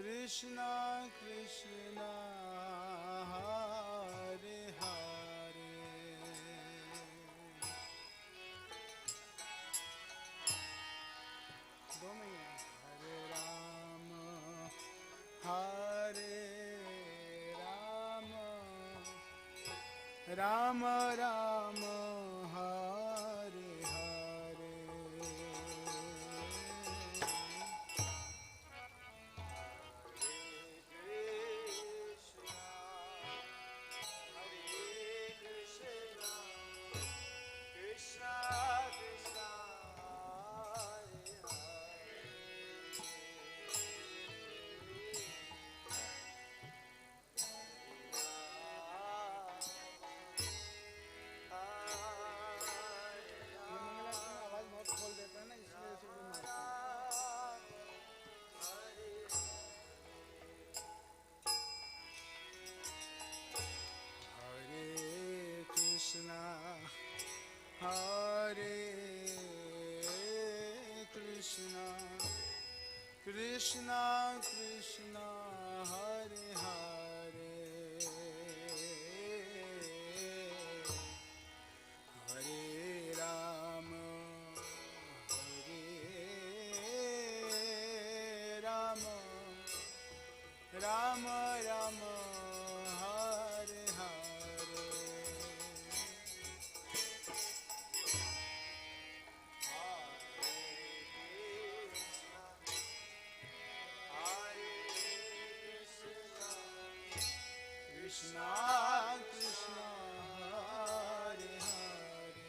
Krishna Krishna Hare Hare Hare Rama Hare Rama Rama Rama Hare Hare Hare Krishna Krishna Krishna Hare Hare Hare Rama Rama Rama Hare Hare Krishna Krishna Hare Hare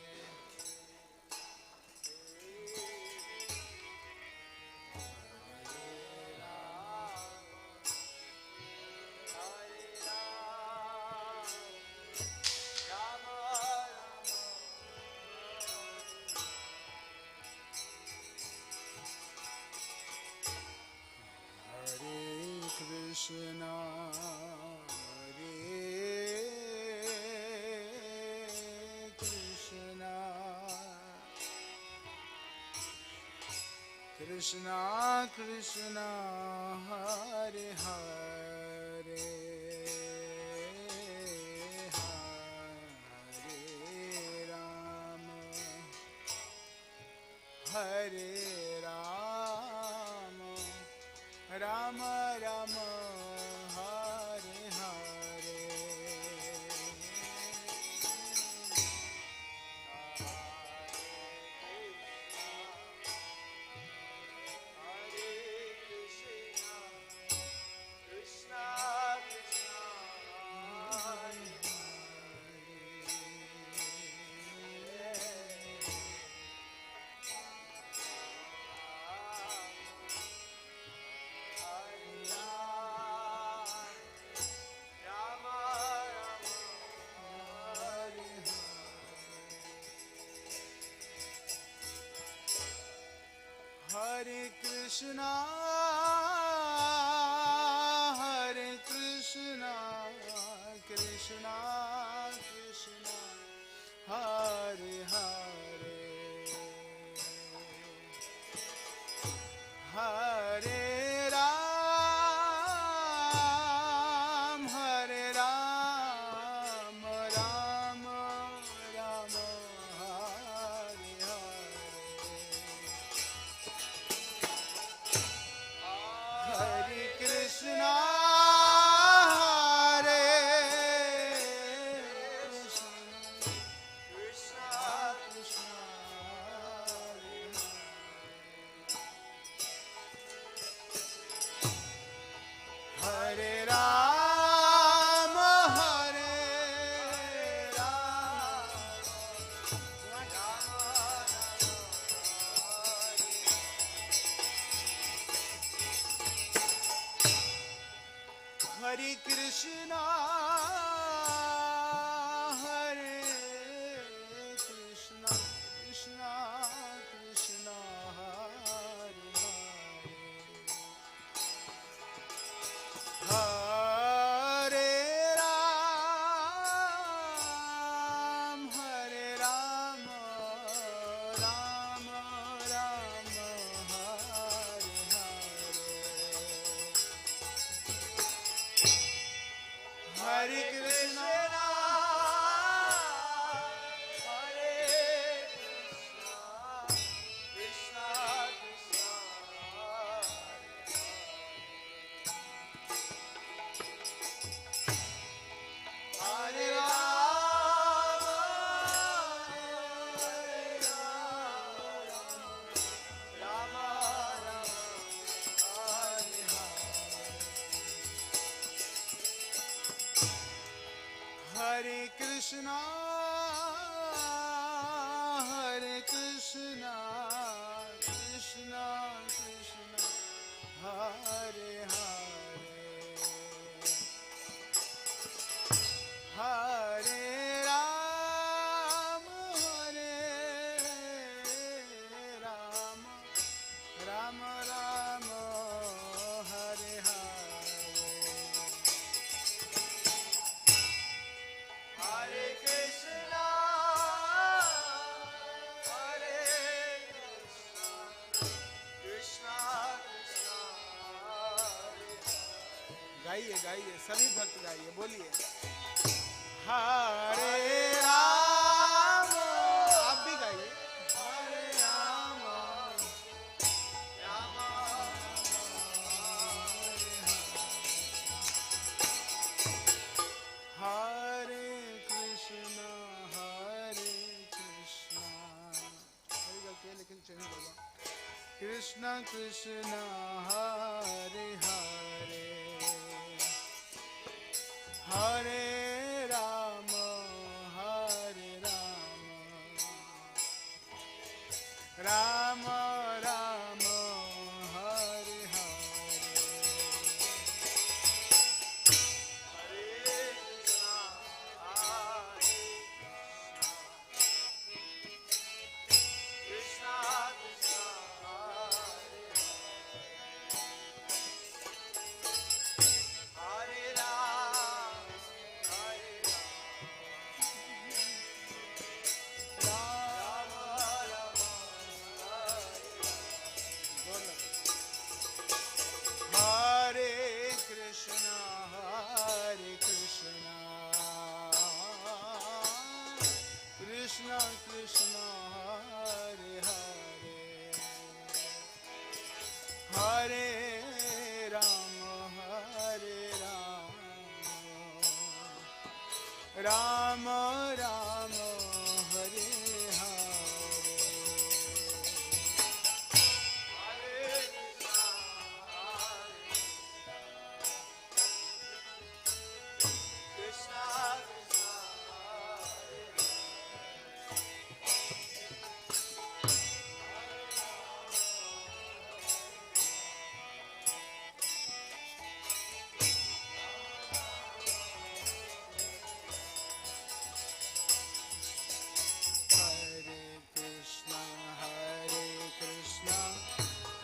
Krishna Krishna Krishna Hare Hare Hare Rama Hare Rama Rama Rama Hare Hare Hare Krishna Krishna Krishna Hare Hare Hare Ram Hare Ram Ram Ram Hare Hare Hare Krishna Hare Ram Hare Ram Hare Krishna Hare Krishna Krishna Krishna Hare Hare Ram Hare Ram Ram Ram Hare Hare Hare Krishna, Hare Krishna, Krishna Krishna, Hare Rama, Hare Rama, Rama Hare Hare Krishna, Hare Krishna, Krishna Krishna, Hare Hare, Hare Rama, Rama Rama, Hare Hare, Hare Krishna, Hare Krishna, Krishna Krishna, Hare Hare। गाइए गाइए सभी भक्त गाइए, बोलिए हरे राम, आप भी गाइए हरे राम, राम हरे कृष्णा, हरे कृष्णा, सही गलती है लेकिन चेंज होगा, कृष्ण कृष्ण हरे हरे, हरे राम, राम राम, हरे हरे, हरे कृष्णा, हरे कृष्णा, कृष्णा कृष्णा, हरे Ram, Hare Krishna, Hare Krishna, Krishna Krishna, Hare Hare, Hare Ram, Ram Ram, Hare Hare,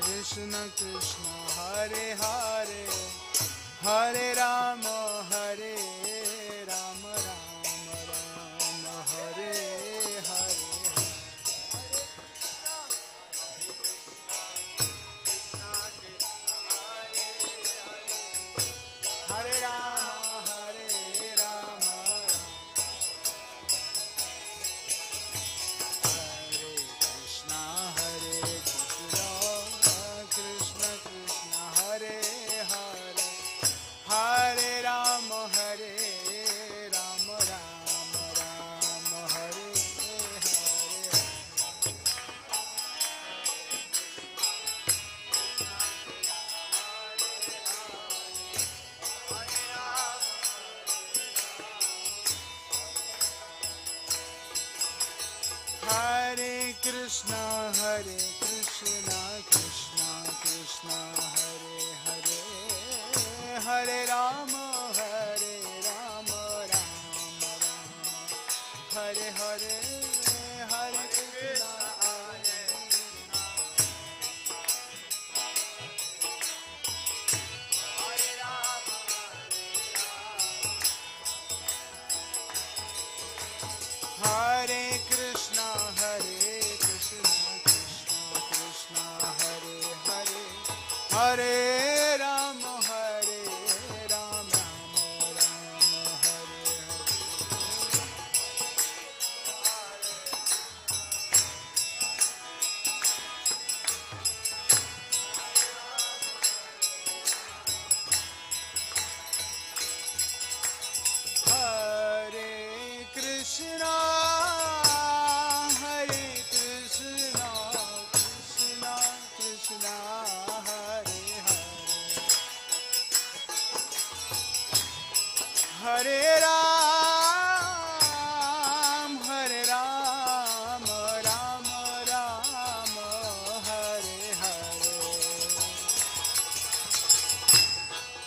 Krishna Krishna, Hare Hare, Hare Rama, Hare Rama, Rama Rama, Hare Hare, Hare Rama, Hare Rama, Hare Krishna, Hare Krishna, Krishna Krishna, Hare Hare, Hare Rama, Hare Rama, Rama Rama, Hare Hare, Hare Krishna, Hare Krishna, Krishna Krishna, Hare Hare, Hare Rama, Hare Rama, Rama Rama, Hare Hare, Hare Krishna, Hare Krishna, Hare Krishna, Krishna Krishna, Hare Hare, Hare Rama, Hare Rama, Rama Rama, Hare Ram, Hare Ram, Ram Ram, Hare Hare.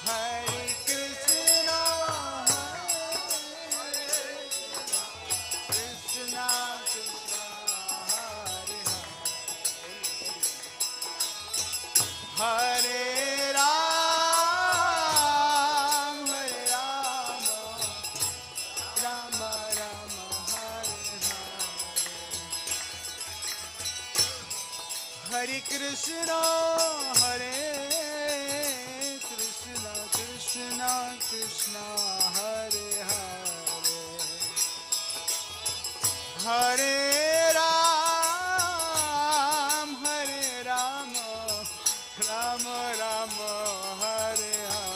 Hare Krishna, Krishna Krishna, Hare Ram, Hare Ram, Ram Ram, Hare Hare. Hare Krishna, Hare Krishna, Krishna Krishna, Hare Hare. Hare Ram, Hare Ram, Ram Ram, Hare Hare.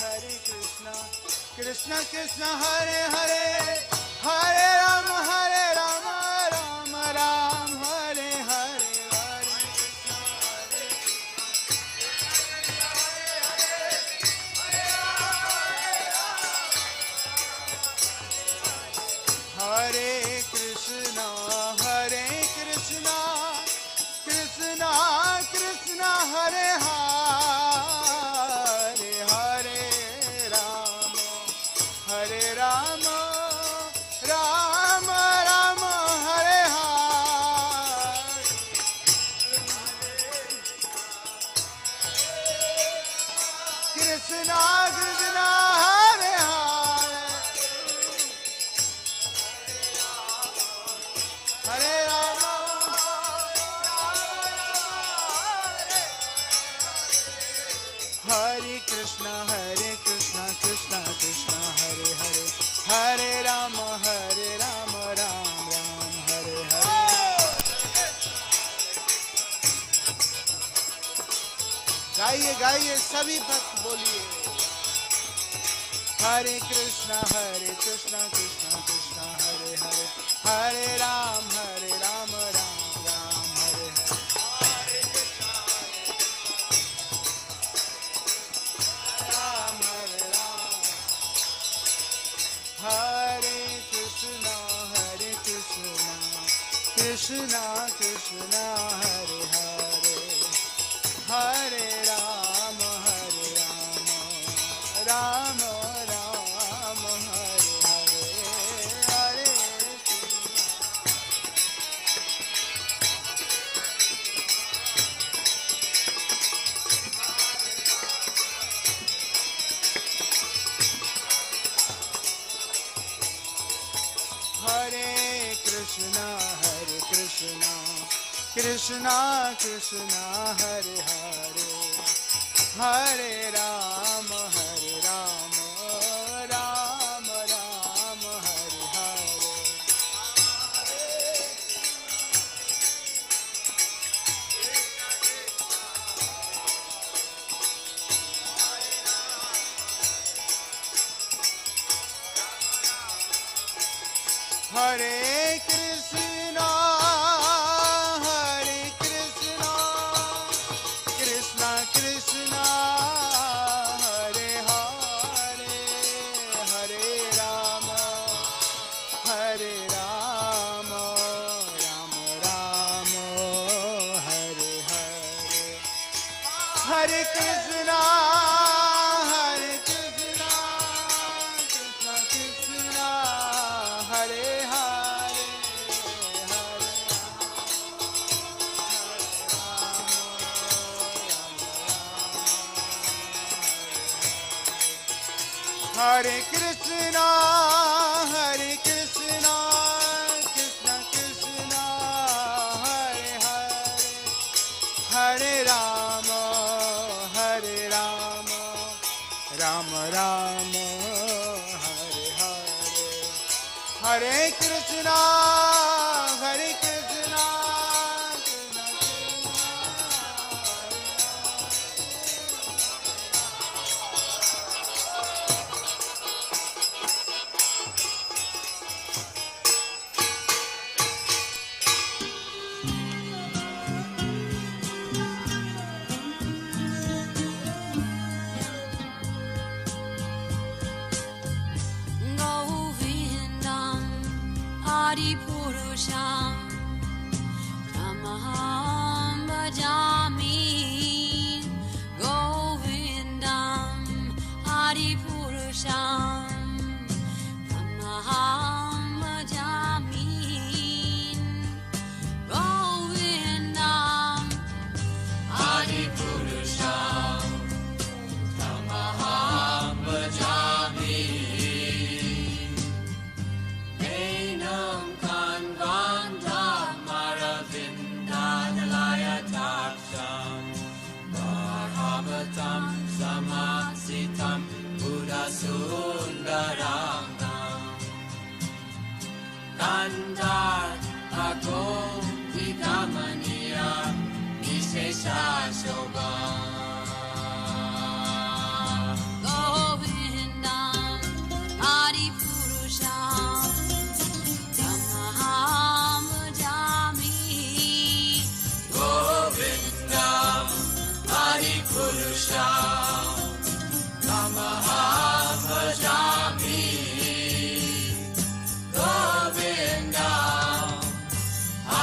Hare Krishna, Krishna Krishna, Hare Hare, Hare Ram, Ram Ram, Hare Hare. Hare Krishna, Krishna Krishna, Hare Hare, Hare Ram, Ram Ram, Hare Hare. Krishna Krishna, Hare Hare, Hare Rama, Hare Krishna, Krishna Krishna, Hare Hare, Hare Rama, Ram Ram, Hare Hare. गाइए गाइए सभी भक्त बोलिए. Hare Krishna, Krishna Krishna, Hare Hare, Hare Ram, Ram Ram, Hare Hare. Ram, Hare Ram. Hare Krishna, Krishna Krishna, Hare Hare, Hare Ram, Ram Ram, Hare Hare, Hare Krishna, Krishna Krishna, Hare Hare, Hare Ram, Ram Ram, Hare Hare. Hare Krishna, Krishna Krishna, Hare Hare, Hare Rama, Ram Ram, Hare Hare. Hare Krishna, Krishna Krishna, Hare Hare, Hare Hare Krishna, Krishna Krishna, Hare Hare, Hare Rama, Ram Ram, Hare Hare. Hare Krishna, Adipurusham Tamaham Bhajami Govindam Adipurusham Tamaham Bhajami Govindam Adipurusham Tamaham Bhajami Enam Kanvandam Maravindanalaya Taksham Bhagavatam Samasitam Buddhasundarangam Nandar Agom Vigamaniya Nishesha Shobham Govindam Adipurusham Tamaham Bhajami Govindam Adipurusham Tamaham Bhajami Govindam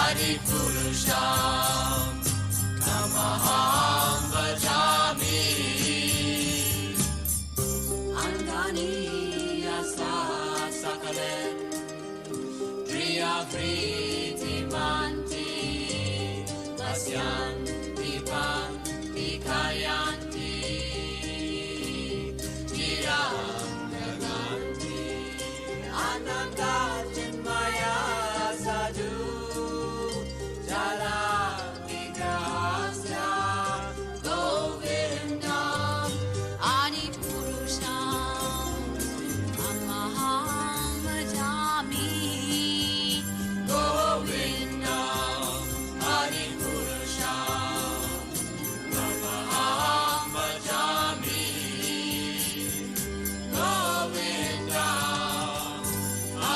Adipurusham Tamaham Bhajami Angani Yasa Sakale Priya Priti Manti Pasyan Dipan Dikayanti Tiram Naganti Ananda Chinmaya Sadhu Jala Vigrahasya Govindam Adipurusham Tamaham Bhajami Govindam Adipurusham Tamaham Bhajami Govindam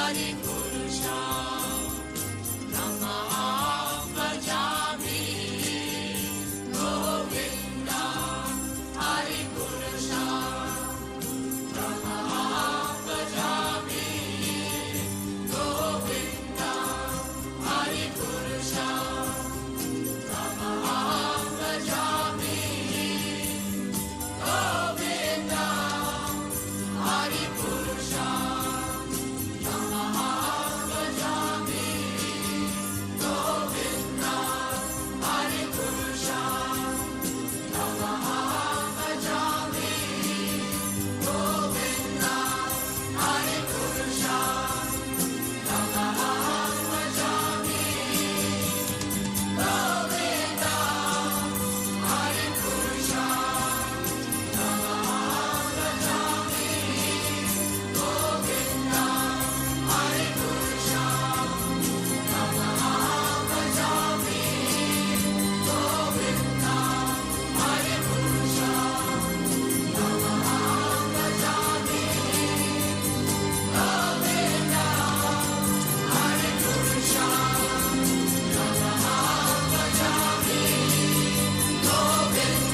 Adipurusham Tamaham Bhajami Govindam Adipurusham Tamaham Bhajami Govindam Adipurusham Tamaham Bhajami Govindam Adipurusham Tamaham Bhajami Govindam Adipurusham Tamaham Bhajami Govindam Adipurusham Tamaham Bhajami Govindam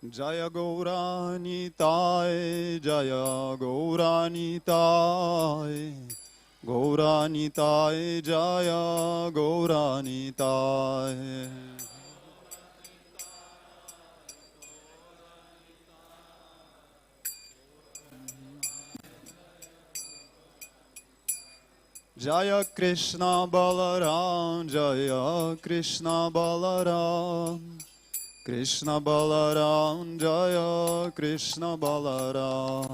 Jaya Gauranitai, Jaya Gauranitai, Gauranitai, Jaya Gauranitai. Jaya Krishna Balaram, Jaya Krishna Balaram, Krishna Balaram, Jaya Krishna Balaram.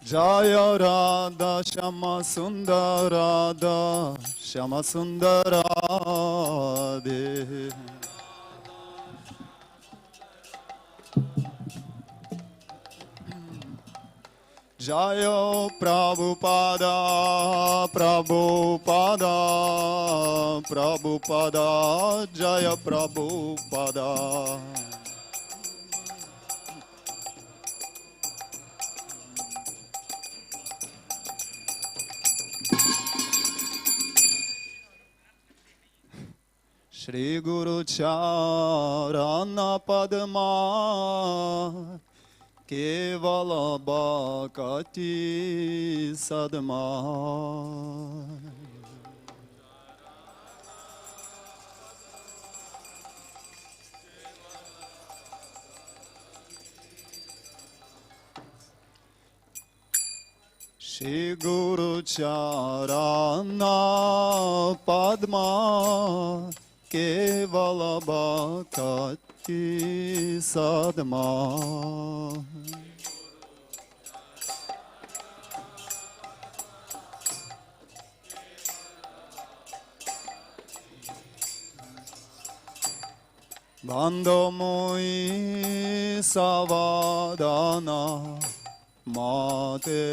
Jaya Radha Shama Sundara Radha Shama Sundara Radhe. Jaya Prabhupada Prabhupada Prabhupada Jaya Prabhupada. Shri Guru Charana Padma Kevala Bhakti Sadma. Shri Guru Charana Padma Kevala Bhakti Sadma. Bando mui savadana mate.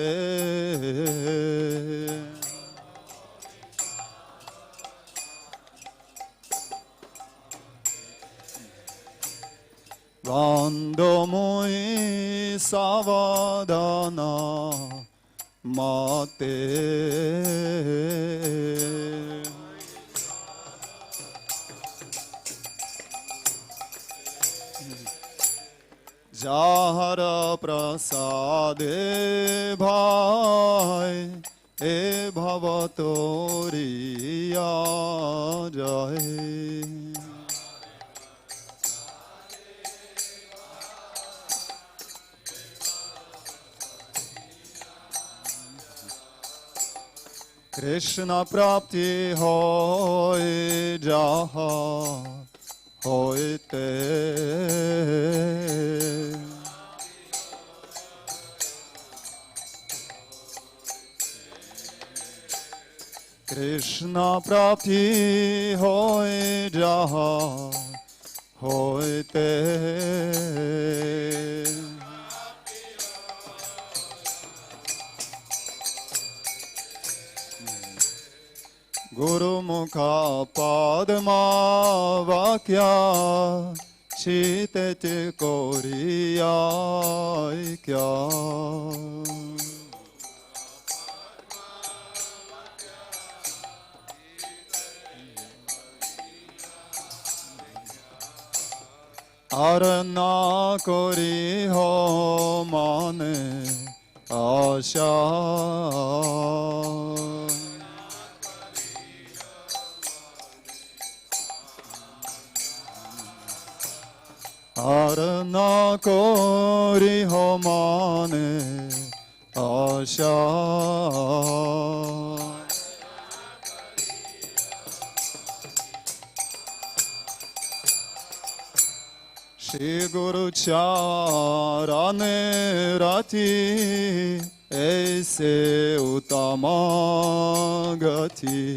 Bando mui savadana mate. Jahara prasade bhai e bhavatoriya jai. Krishna prapti hoy jaha hoite. Krishna prapti hoy jaha hoite. Guru Mukha Padma Vakya Chitete Koriya Kya. Arana kori ho mane asha. Arana kori ho mane asha. Shri Guru Charane Rati Aise Uttama Gati.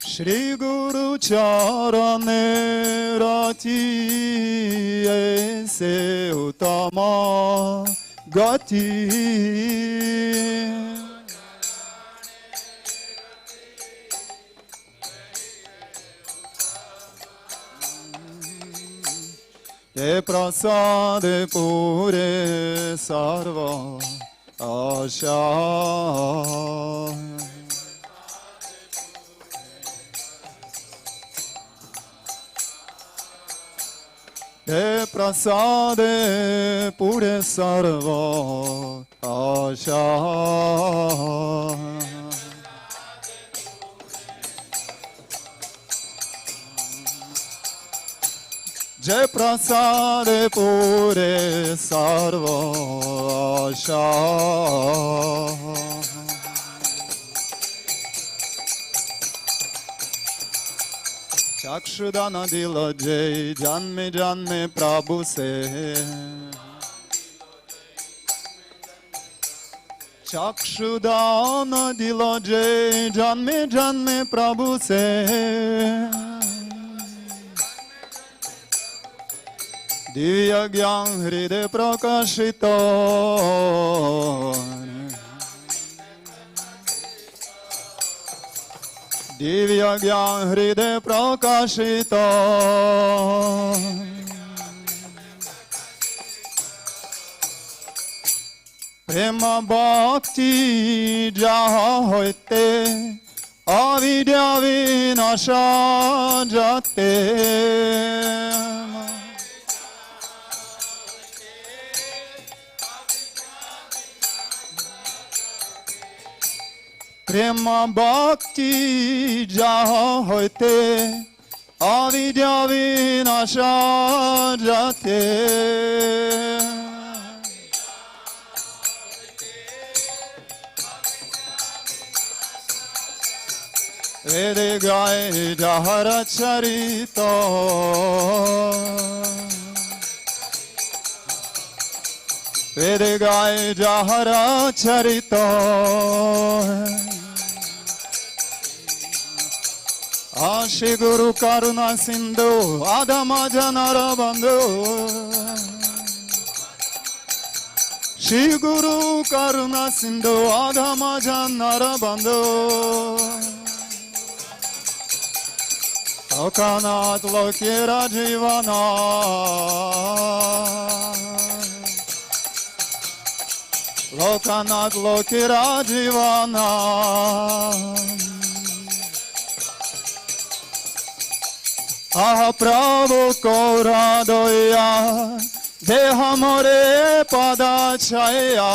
Shri Guru Charane Rati Aise Uttama Gati. Te prasade pure sarva asha. Te prasade pure sarva asha. जय प्रसाद पूरे सर्वशा चक्षुदान दिल जय जन्मे जन्मे प्रभु से चक्षुदान दिल जय जन्मे जन्मे प्रभु से दिव्य ज्ञान हृदय प्रकाशित दिव्य ज्ञान हृदय प्रकाशित प्रेम भक्ति जहाँ होते अविद्या विनाश जाते प्रेम भक्ति जहाँ होते अविद्या विनाश जाते वेद गाय जहर चरित वेद गाय जहर चरित आशि गुरु करुणा सिंधु आधम जनर बंधु श्री गुरु करुणा सिंधु आधम जनर बंधु लोकनाथ लोकेरा जीवना लोकनाथ लोकेरा जीवना आह प्रभु कोरा दोया देह मोरे पदा छाया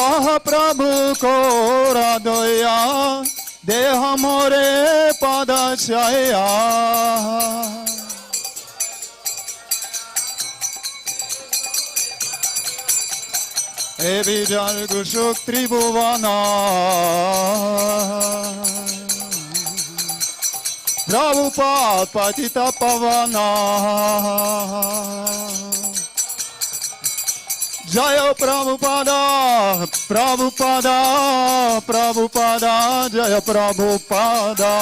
आह प्रभु कोरा दोया देह मोरे पदा छाया ए विजय गुशुक त्रिभुवना प्रभुपाद पतित पवना जय प्रभुपादा प्रभुपादा प्रभुपादा जय प्रभुपादा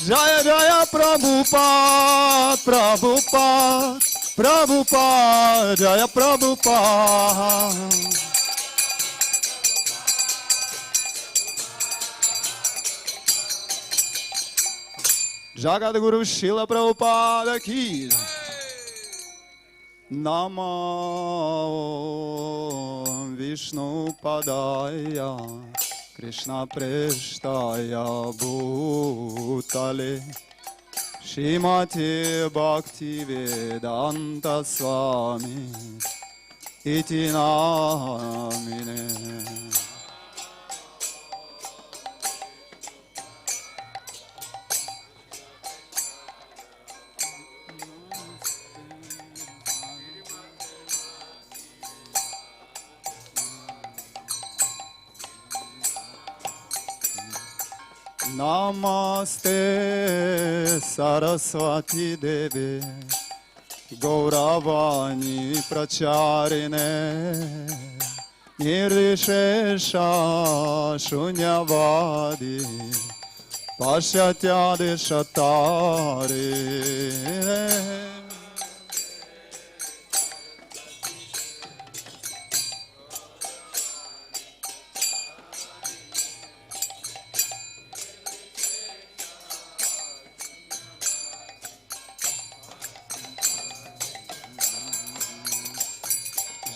जय जय प्रभुपाद प्रभुपाद प्रभुपाद जय प्रभुपाद जगत गुरु शिल प्रभुपाद की नमो विष्णु पदाय कृष्ण प्रेष्ठाय भूतले श्रीमते भक्ति वेदांत स्वामी इति नामिने नमस्ते सरस्वती देवे गौरवाणी प्रचारिणे निर्विशेष शून्यवादी पाश्चात्यादिशतारिणे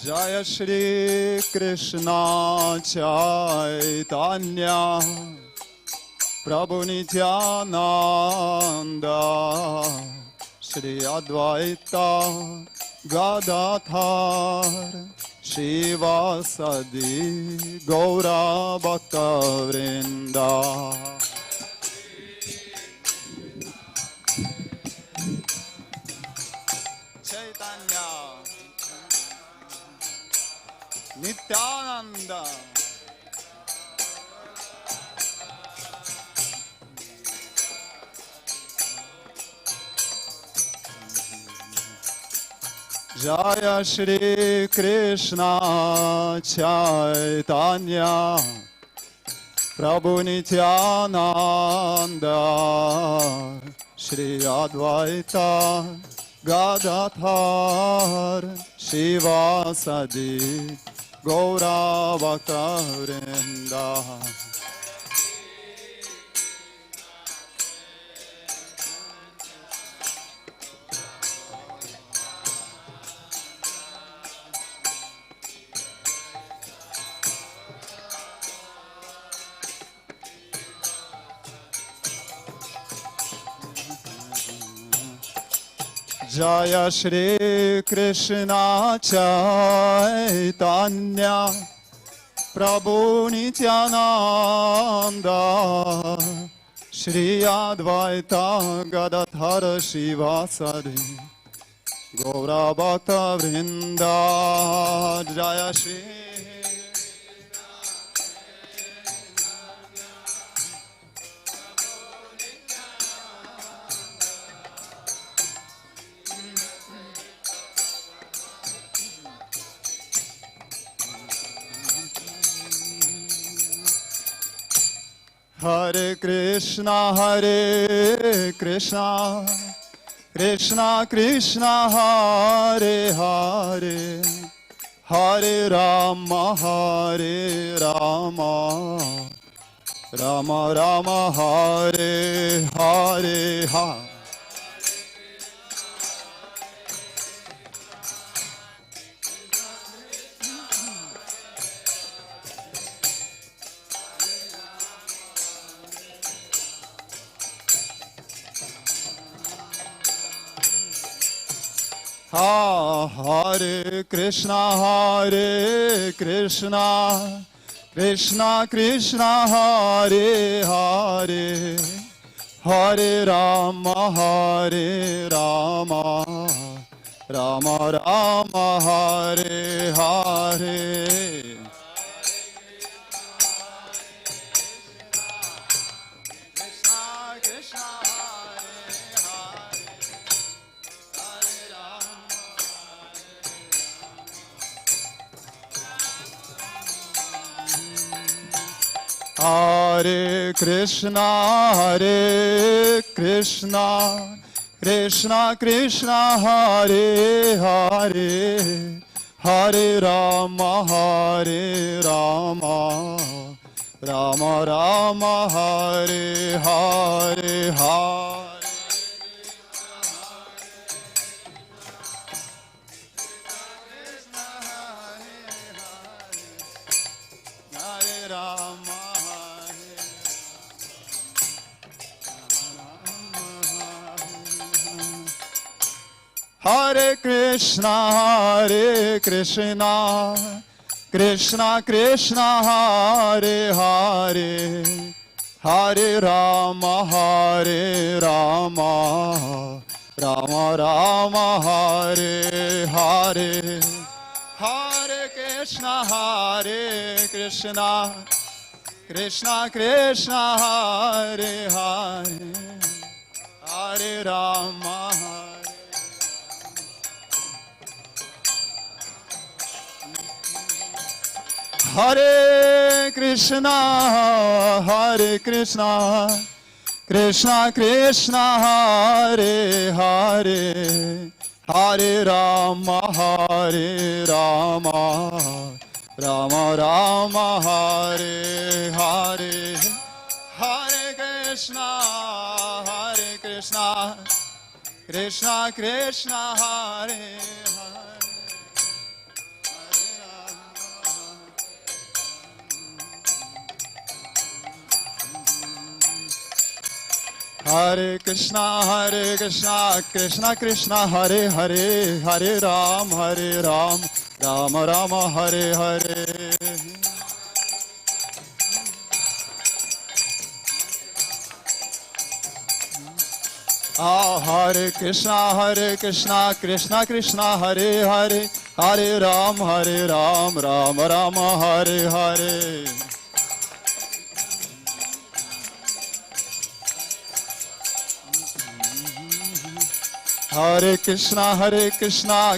जय श्री कृष्ण चैतन्य प्रभु Nityanand Shri Advaita Gadadhar Shivasadi Gaura Bhakta Vrinda. Chaitanya Nityananda Jaya Shri Krishna Chaitanya Prabhu Nityananda Shri Advaita Gadadhar Shivasadi Gaura Bhakta Vrinda. Jaya Shri Krishna Chaitanya Prabhu Nityananda Shri Advaita Gadadhar Shivasadi Gaura Bhakta Vrinda. Jaya Shri Hare Krishna Krishna Krishna Hare Hare Hare Rama Rama Rama Hare Hare Hare. Hare Krishna Krishna Krishna Hare Hare Hare Rama Rama Rama Hare Hare. Hare Krishna Krishna Krishna Hare Hare Hare Rama Rama Rama Hare Hare Hare. Hare Krishna Krishna Krishna Hare Hare Hare Rama Rama Rama Hare Hare. Hare Krishna Krishna Krishna Hare Hare Hare Rama Hare Krishna Krishna Krishna Hare Hare Hare Rama Rama Rama Hare Hare. Hare Krishna Krishna Krishna Hare Hare Krishna, Krishna Krishna, Hare Hare, Hare Ram, Ram Rama, Hare Hare. Hare Krishna, Krishna Krishna, Hare Hare, Hare Ram, Ram Rama, Hare Hare. Hare Krishna,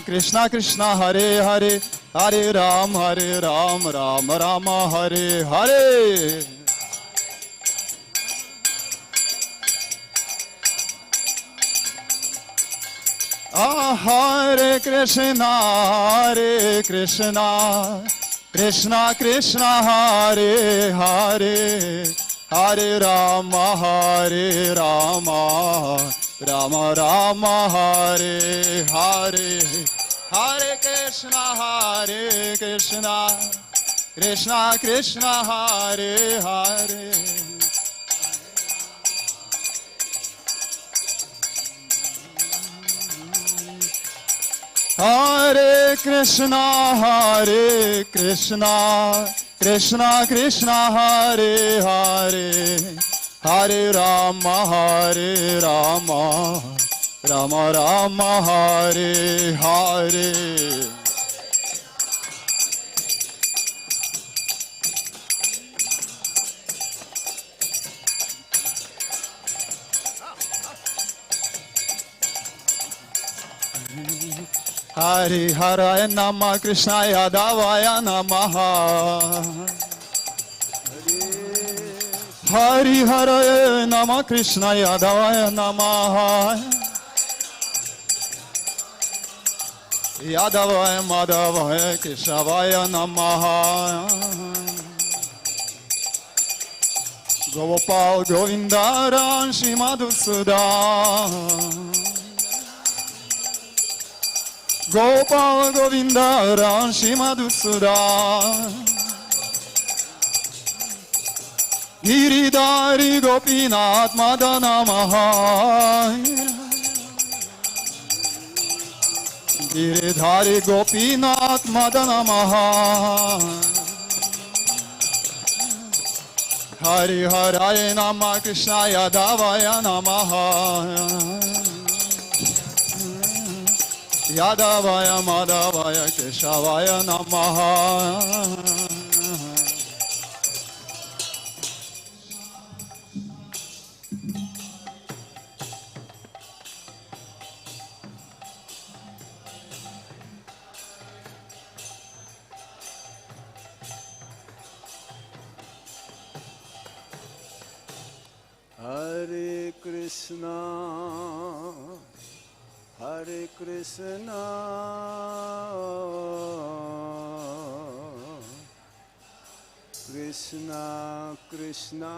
Krishna Krishna, Hare Hare, Hare Ram, Ram Rama, Hare Hare. Hare Krishna, Krishna Krishna, Hare Hare, Hare Rama, Rama Rama, Hare Hare. Hare Krishna, Krishna Krishna, Hare Hare. Hare Krishna, Krishna Krishna, Hare Hare, Hare Rama, Rama Rama, Hare Hare. Hari Haraya Namah, Krishna Yadavaya Namaha. Hari Haraya Namah, Krishna Yadavaya Namaha. Yadavaya Madhavaya Keshavaya Namaha. Gopal Govindaran Shimadhusudan. Gopal Govinda Ram Shimadhusudan. Giridhari Gopinath Madana Mahaya. Giridhari Gopinath Madana Mahaya. Hari Haraya Namah, Krishna Yadavaya Namaha. Yadavaya Madhavaya Keshavaya Namaha. Hare Krishna, Hare Krishna, Krishna Krishna,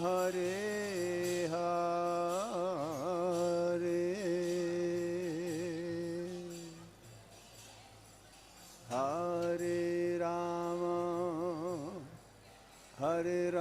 Hare Hare, Hare Rama, Hare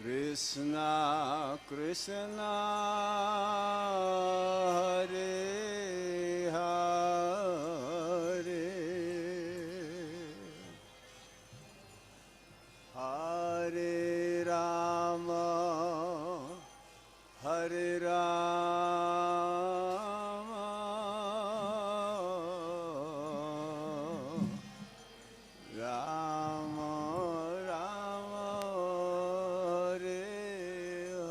Krishna Krishna, Hare Hare, Hare Rama, Hare Rama, Rama Rama, Hare Hare,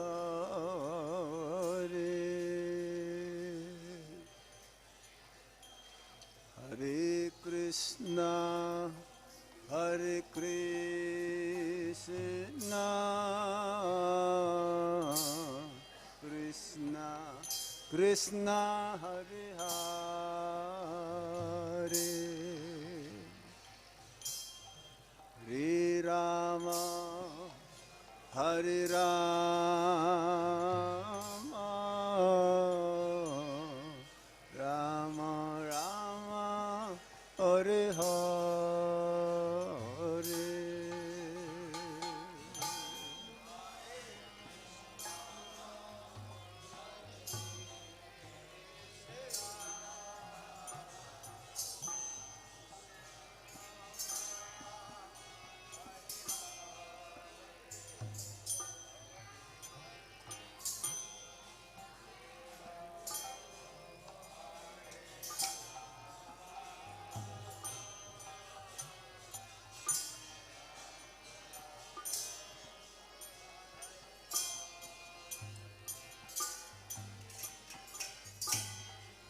Hare Krishna, Hare Krishna, Krishna Hare Hare, Hare Rama, Hare Rama, Rama Rama, Hare Hare.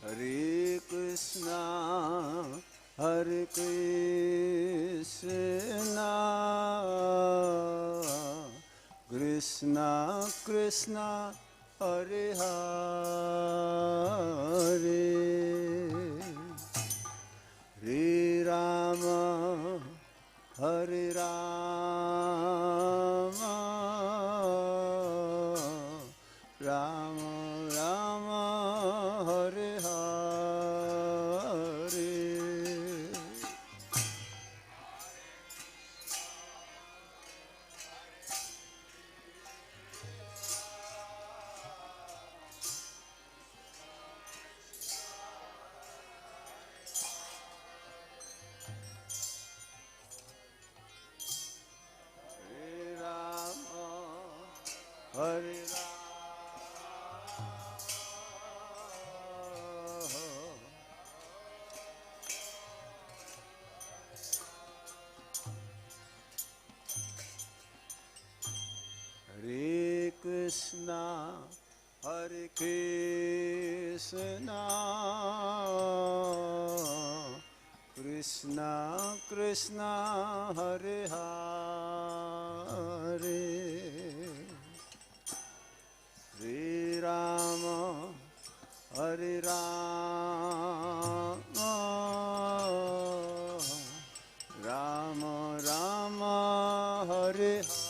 Hare Krishna, Hare Krishna, Krishna Krishna, Hare Hare, Hare Rama, Hare Rama, Rama Rama, Hare Hare. Hare Rama, Hare Hare Krishna, Hare Krishna, Krishna Krishna, Hare Hare, Hare Rama, Hare Rama, Rama Rama, Hare Hare.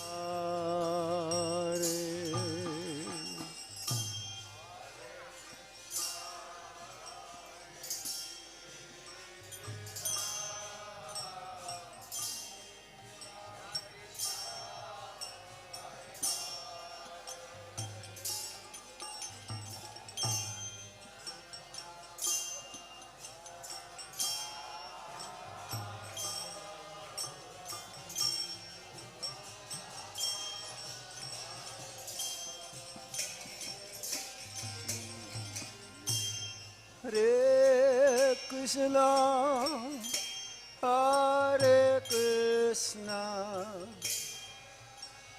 Hare Krishna, Hare Krishna,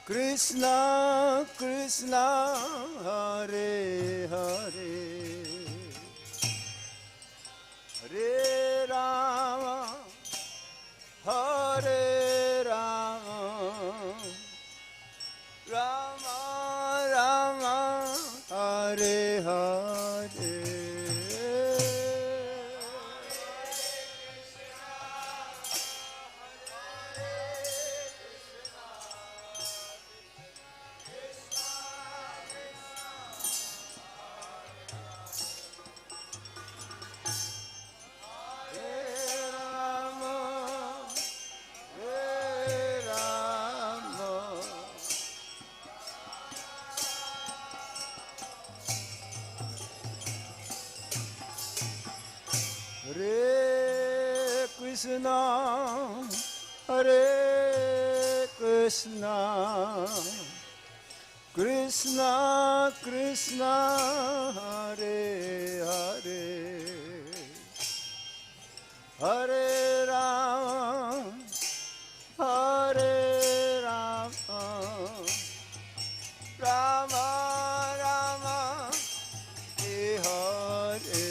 Krishna Krishna, Hare Hare, Hare Rama, Hare Rama, Rama Rama, Hare Hare. Hare Krishna, Hare Krishna, Krishna Krishna, Hare Hare, Hare Rama, Hare Rama, Rama Rama, Hare Hare.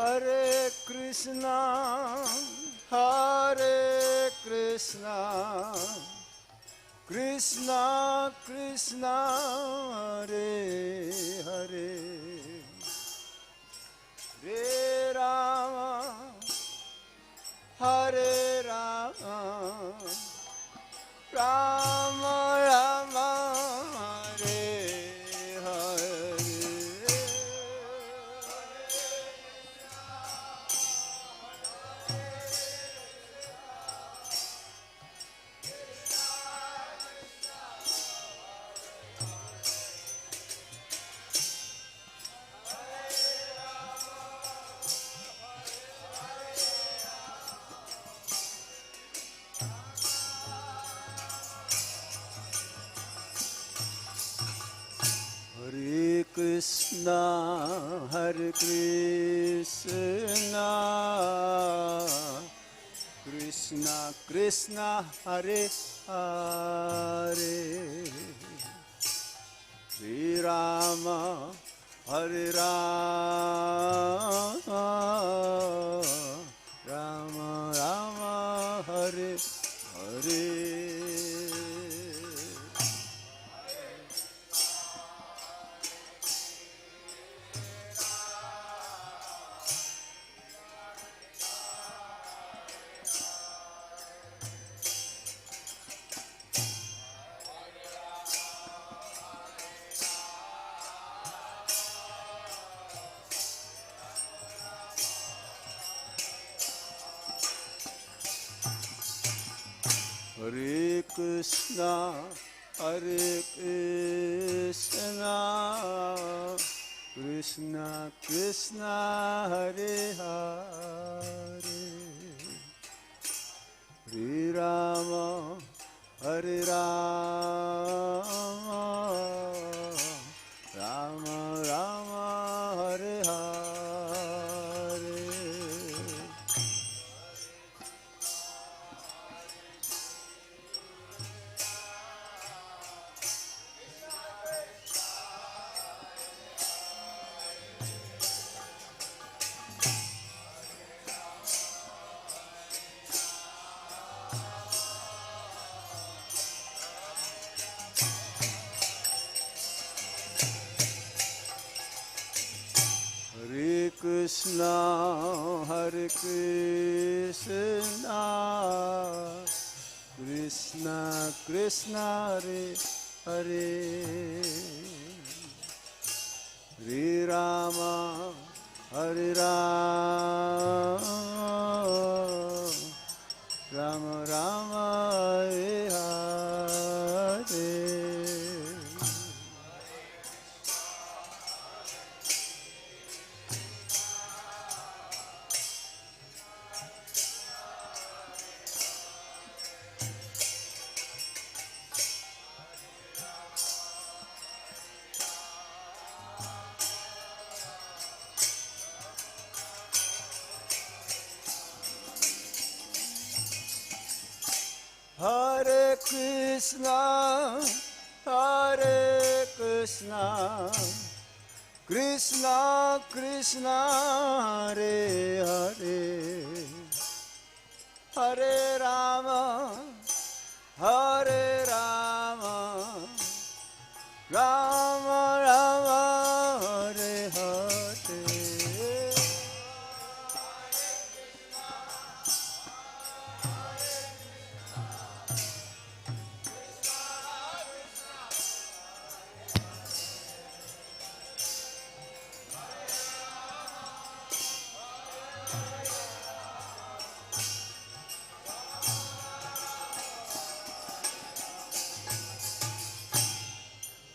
Hare Krishna, Hare Krishna, Krishna Krishna, Hare Hare, Hare Rama, Hare Rama, Rama Rama, Hare Hare. Hare Krishna, Hare Krishna, Krishna Krishna, Hare Hare, Hare Rama, Hare Rama, Rama Rama, Hare Hare. Hare Krishna, Hare Krishna, Krishna Krishna, Hare Hare, Hare Rama, Hare Rama, Rama Rama, Hare Hare. Hare Krishna, Hare Krishna, Krishna Krishna, Hare Hare, Hare Rama, Hare Rama, Rama Rama, Hare Hare. Hare Krishna, Hare Krishna, Krishna Krishna, Hare Hare, Hare Rama, Hare Rama, Rama Rama, Hare Hare.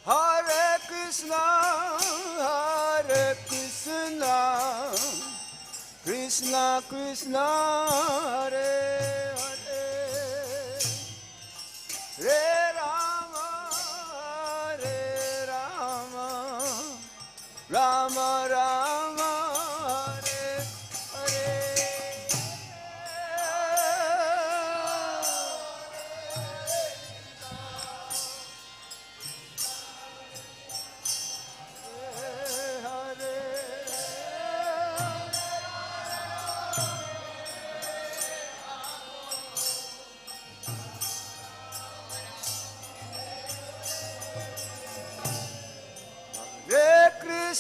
Hare Krishna, Hare Krishna, Krishna Krishna, Hare Hare, Hare Rama, Hare Rama, Rama Rama, Hare Hare. Hare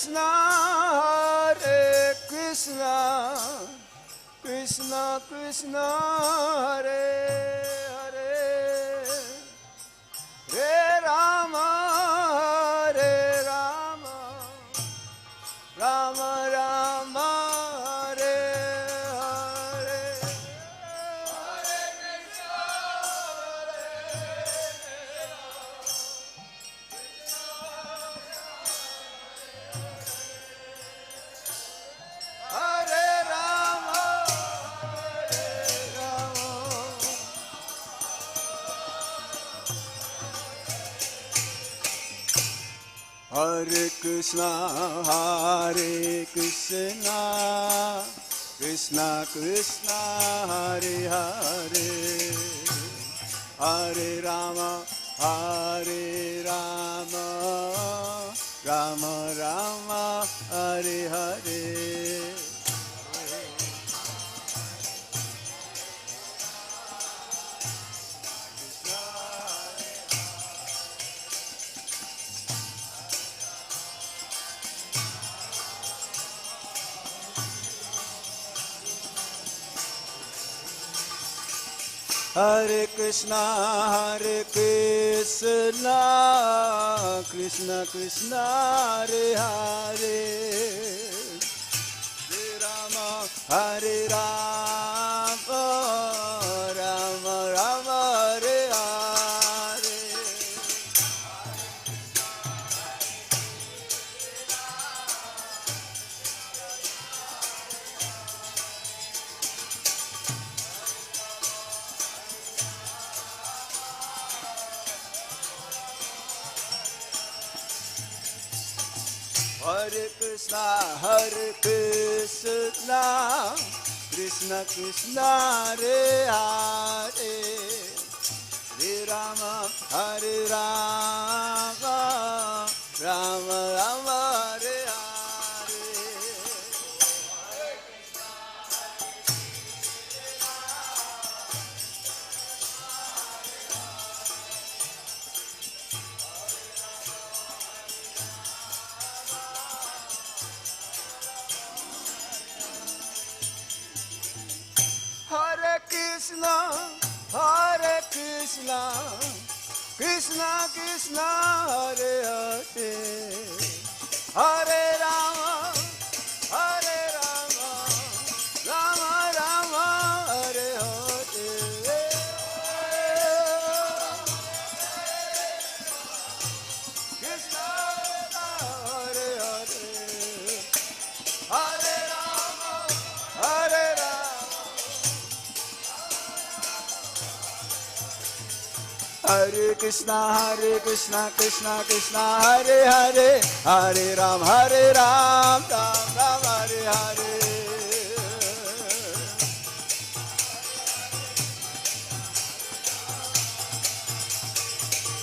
Krishna, Hare Krishna, Krishna Krishna, Hare Hare, Hare Rama, Hare Rama, Rama Rama, Hare Hare. Hare Rama, Hare Rama. Hare Krishna, Hare Krishna, Krishna Krishna, Hare Hare, Hare Rama, Hare Rama, Rama Rama, Hare Hare. Hare Krishna, Hare Krishna, Krishna Krishna, Hare Hare, Hare Rama, Hare Rama, Rama Rama, Hare Hare. Hare Krishna, Hare Krishna, Krishna Krishna, Hare Hare, Hare Rama, Hare Rama, Rama Rama, Hare Hare. Hare Krishna, Hare Krishna, Krishna Krishna, Hare Hare, Hare Rama, Hare Rama, Rama Rama, Hare Hare. Krishna Hare Hare, Hare Rama, Hare Rama. Hare Krishna, Krishna Krishna, Hare Hare, Hare Ram, Ram Ram, Hare Hare.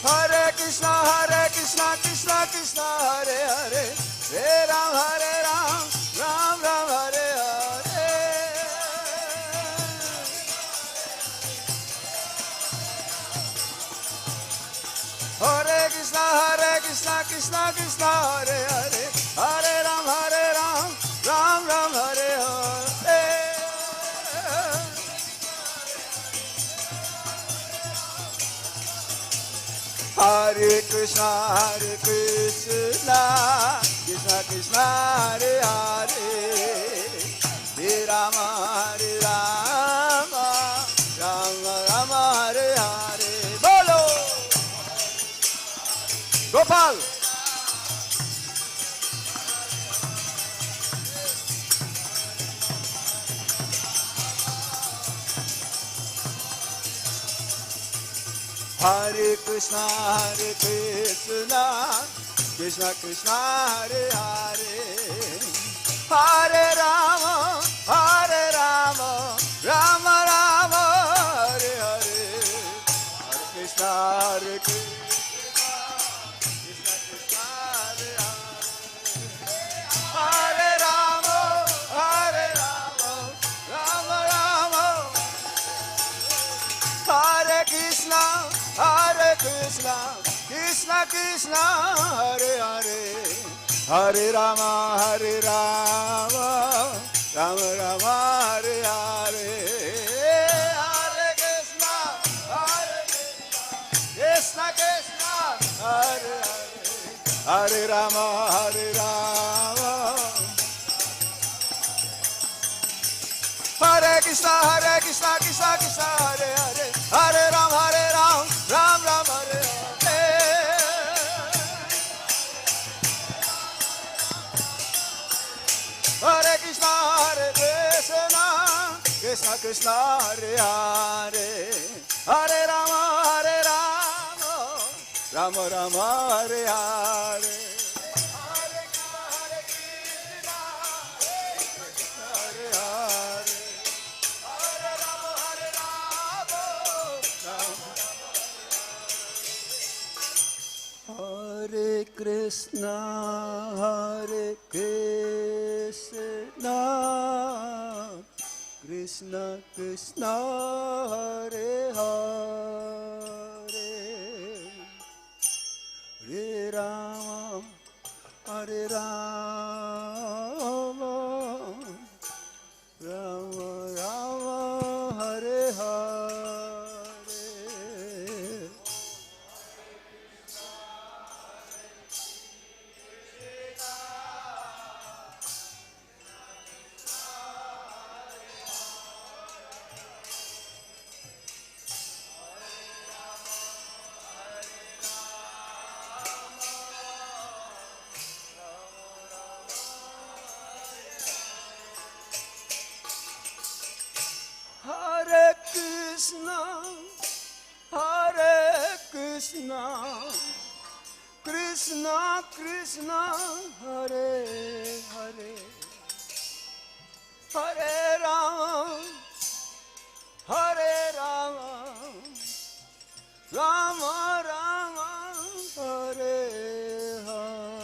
Hare Krishna, Krishna Krishna, Hare Hare, Hare Ram, Ram Ram, Hare Hare. Hare Krishna, Krishna Krishna, Hare Hare, Hare Ram, Ram Ram, Hare Hare. Hare Krishna, Krishna Krishna, Hare Hare, Hare Rama, Rama Rama, Hare Hare. Bolo Gopal. Hare Krishna, Krishna Krishna, Hare Hare, Hare Rama, Rama Rama, Hare Hare, Hare Krishna, Krishna Krishna, Hare Hare, Hare Rama, Rama Rama, Hare Krishna, Krishna Krishna, Hare Hare, Hare Rama, Hare Rama, Rama Rama, Hare Hare. Hare Krishna, Krishna Krishna, Hare Hare. Hare Rama, Hare Rama. Hare Krishna, Krishna Krishna, Hare Hare. Hare Ram, Ram Ram, Hare Hare. Hare Krishna, Krishna Krishna, Hare Hare. Hare Rama, Rama Rama, Hare Hare. Hare Krishna, Hare Hare. Hare Rama, Hare Krishna, Hare Krishna, Krishna Krishna, Hare Hare. Hare Rama, Hare Rama, Rama Rama, Hare Hare. Hare Krishna, Hare Krishna, Krishna Krishna, Hare Hare. Hare Rama, Hare Rama, Rama Rama, Hare Hare.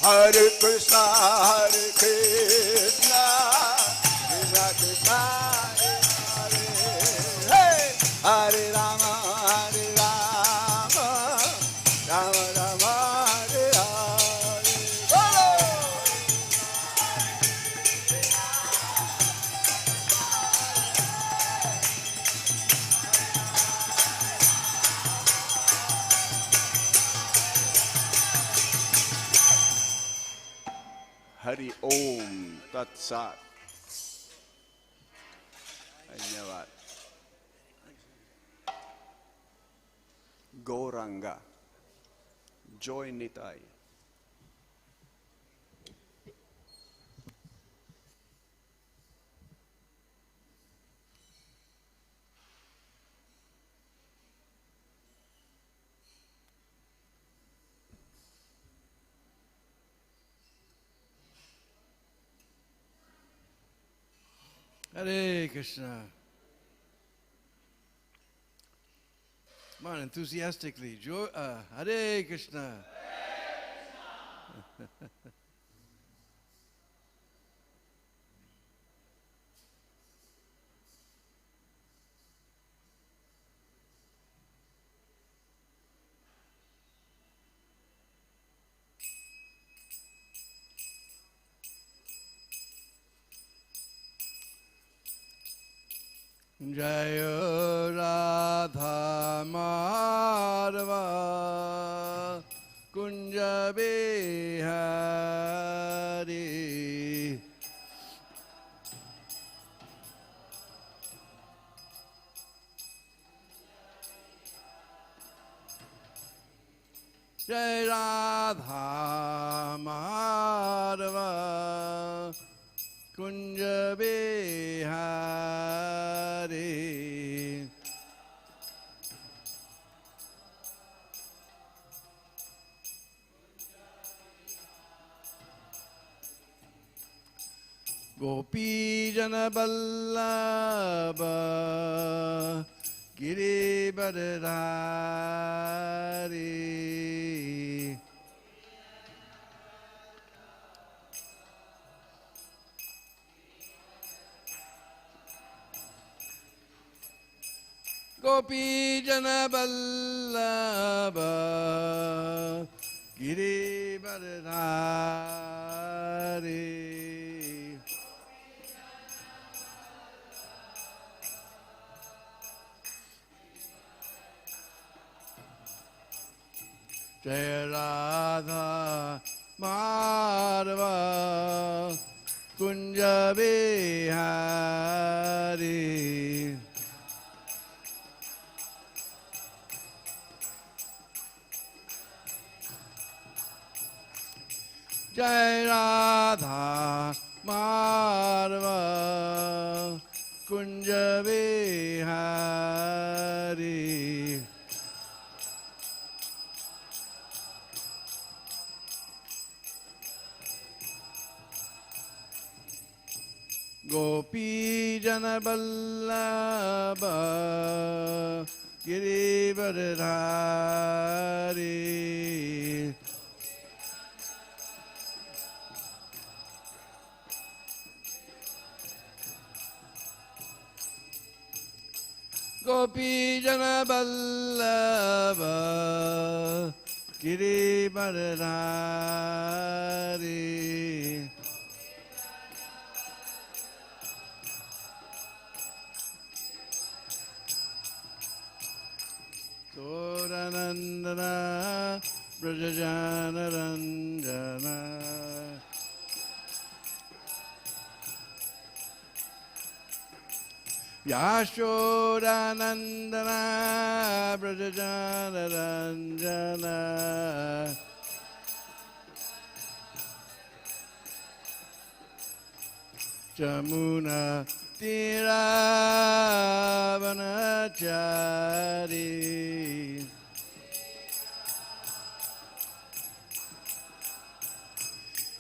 Hare Krishna, Hare Krishna, Krishna Krishna, Hare Hare. Hey! Hare Rama, Hare Rama, Rama Rama, Hare Hare. Bolo! Hari Om Tat Sat. Dhanyavad. Gauranga. Joy Nitai. Hare Krishna. Come on, enthusiastically. Hare Krishna. Jayo Radha Madhava Kunja Bihari. Jai Radha Madhava Kunja Bihari. Gopi Jana Vallabha Girivardhari. Gopi Jana Vallabha Girivardhari. Jai Radha Madhava Kunja Bihari. Jai Radha Madhava Kunja Bihari. Gopi Jana Vallabha Girivardhari. Gopi Jana Vallabha Girivardhari. Soranandana Brajajana Ranjana. Yashodanandana Brajajana Ranjana. Jamuna Tiravanachari.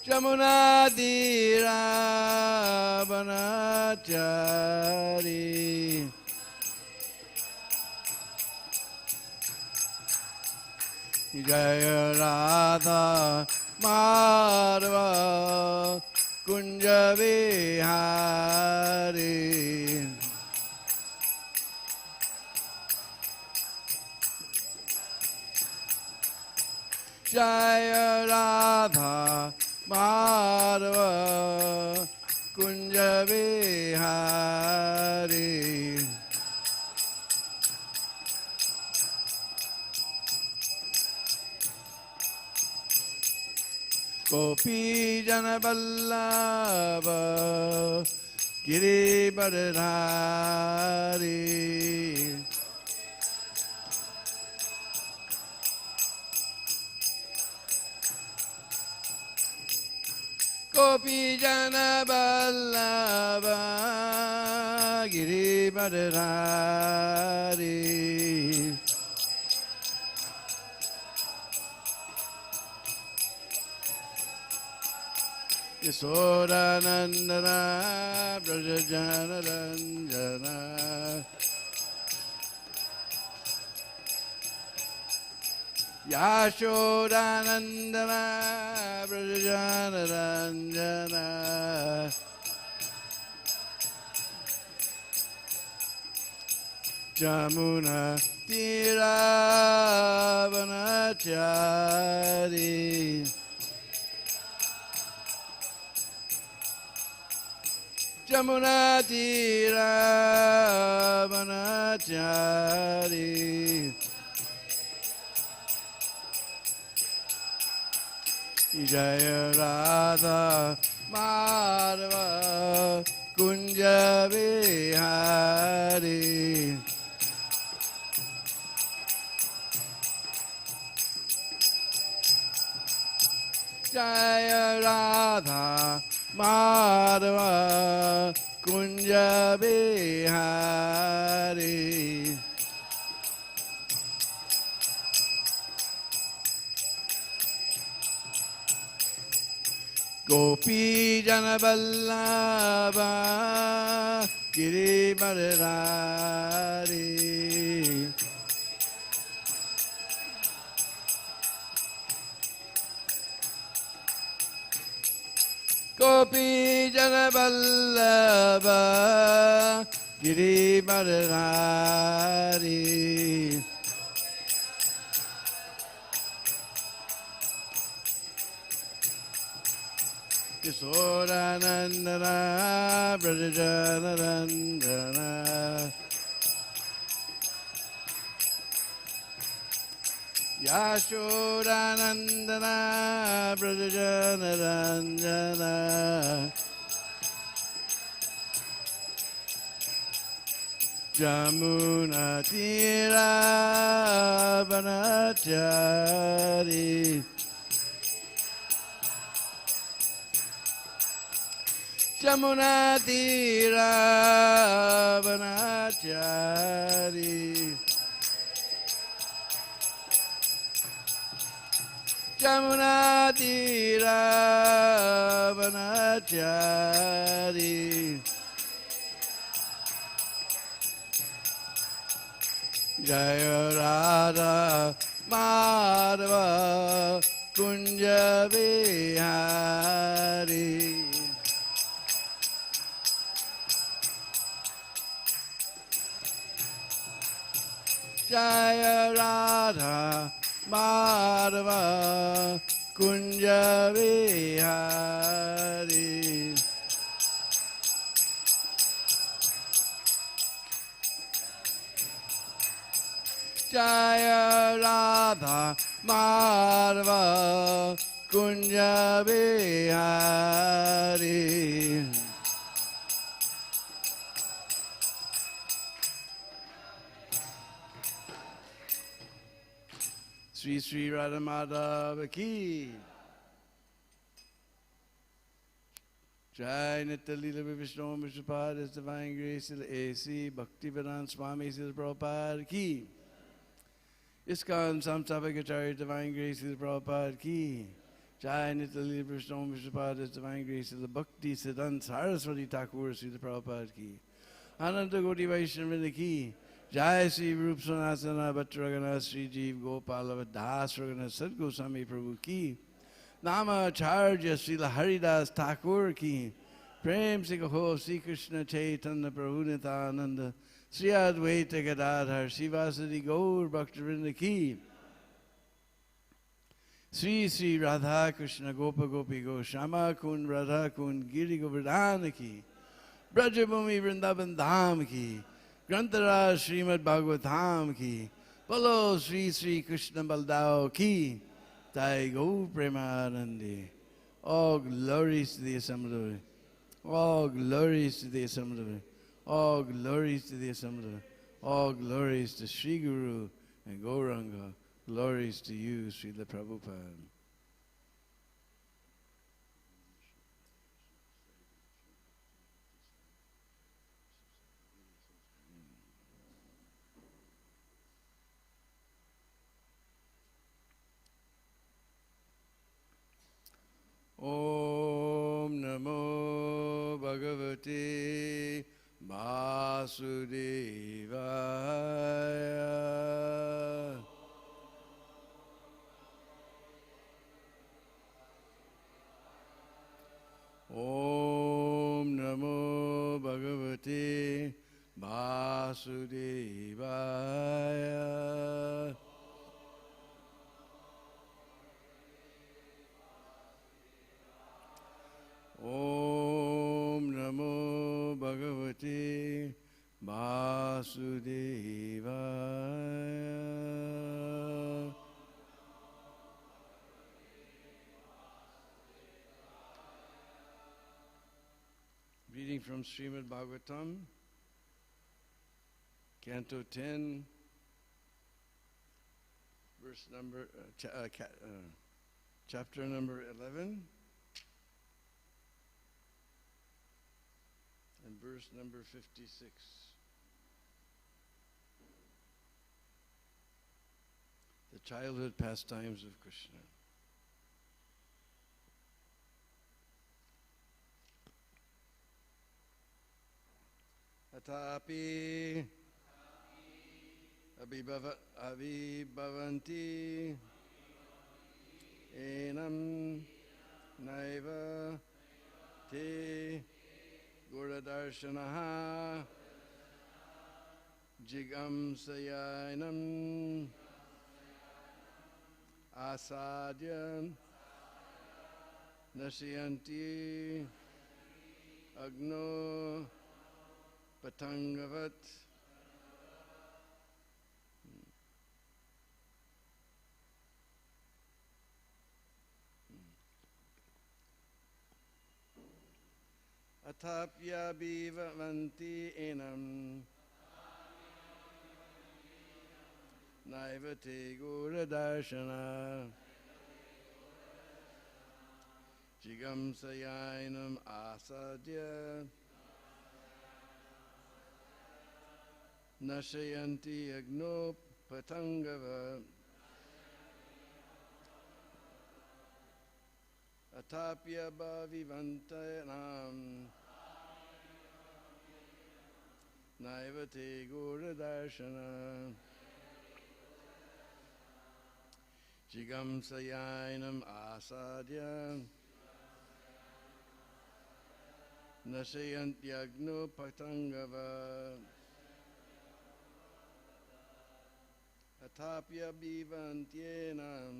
Jamuna Tiravanachari. Jaya Radha Madhava Kunja Vihari. Jaya Radha Madhava Kunja Vihari. Gopi Jana Vallabha Girivardhari. Gopi Jana Vallabha Girivardhari. Yasodanandana Brajajana Ranjana. Yashodanandana Brajajana Ranjana. Jamuna Tiravanachari. Jamuna Tiravanachari. Jaya Radha Madhava Kunja Vihari. Jaya Radha Madhava Kunja Vihari. Gopi Jana Vallabha Giri Madhurari. Gopi Jana Vallabha Giri Madhurari. Kisoranandana Brajanarandana Yashodanandana Brajanarandana Jamuna Tira Vanachari Jamuna Tira Vanachari Jamuna Tira Vanachari Jaya Radha Madhava Kunja Vihari. Jaya Radha Madhava Kunja Vihari. Jaya Radha Madhava Kunja Vihari. Sri Sri Radha Madhava Ki. Jai Nitya Leela Vishnu Vishnupada, His Divine Grace, A.C. Bhakti-Vedanta Swami, His Prabhupada Ki. ISKCON Samstabhagacharya Divine Grace, His Prabhupada Ki. Jai Nitya Leela Vishnu Vishnupada, His Divine Grace, His Bhakti Siddhanta Saraswati Thakur, His Prabhupada Ki. Ananta Goti Vaishnava Ki. Jai Sri Rup Sanatana Bhattaragana Sri Jeev Gopala Das Ragana Sad Goswami Prabhu Ki. Nama Acharya Srila Haridas Thakur Ki. Prem Se Kaho Sri Krishna Chaitanya Prabhu Nityananda Sri Advaita Gadadhar Srivasadi Gaur Bhaktivinoda Ki. Sri Sri Radha Krishna Gopa Gopi Go Shama Kun Radha Kun Giri Govardhana Ki. Brajabhumi Vrindavan Dham Ki. Grantaraj Srimad Bhagavatam Ki. Bolo Sri Sri Krishna Baldao Ki. Jai Gaur Premanandi. All glories to the Assembly. All glories to the Assembly. All glories to the Assembly. All glories to Sri Guru and Gauranga. Glories to you, Srila Prabhupada. Om Namo Bhagavate Vasudevaya. Om Namo Bhagavate Vasudevaya. Om Namo Bhagavate Vasudevaya. Reading from Srimad Bhagavatam, Canto 10, verse number, chapter number 11. And verse number 56. The childhood pastimes of Krishna. Atapi abhibhavanti enam naiva te guradarsanaha jigamsayanam asadya nasyanti agno patangavat atapya bhivanti enam naivate guradarshana jigamsayanam asadya nashayanti agno patangava atapya bhavivantanam naivate guradarshana jigamsayanam asadya nashayanti agno patangava atapya bhivantyenam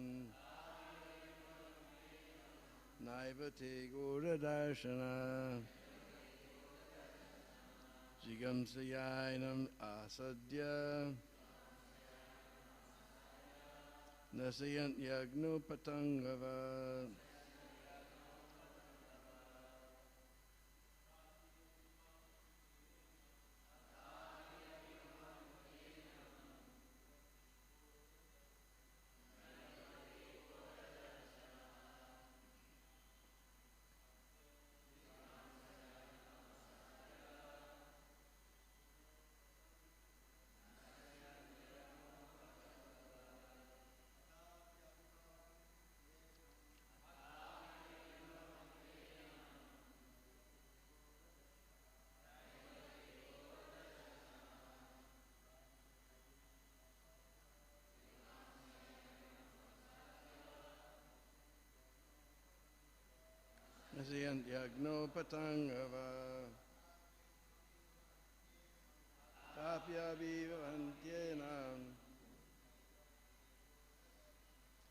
naivate guradarshana jigamsayanam asadya nasayanti agno patangava nasayanti agno patangava tapya bhivantyenam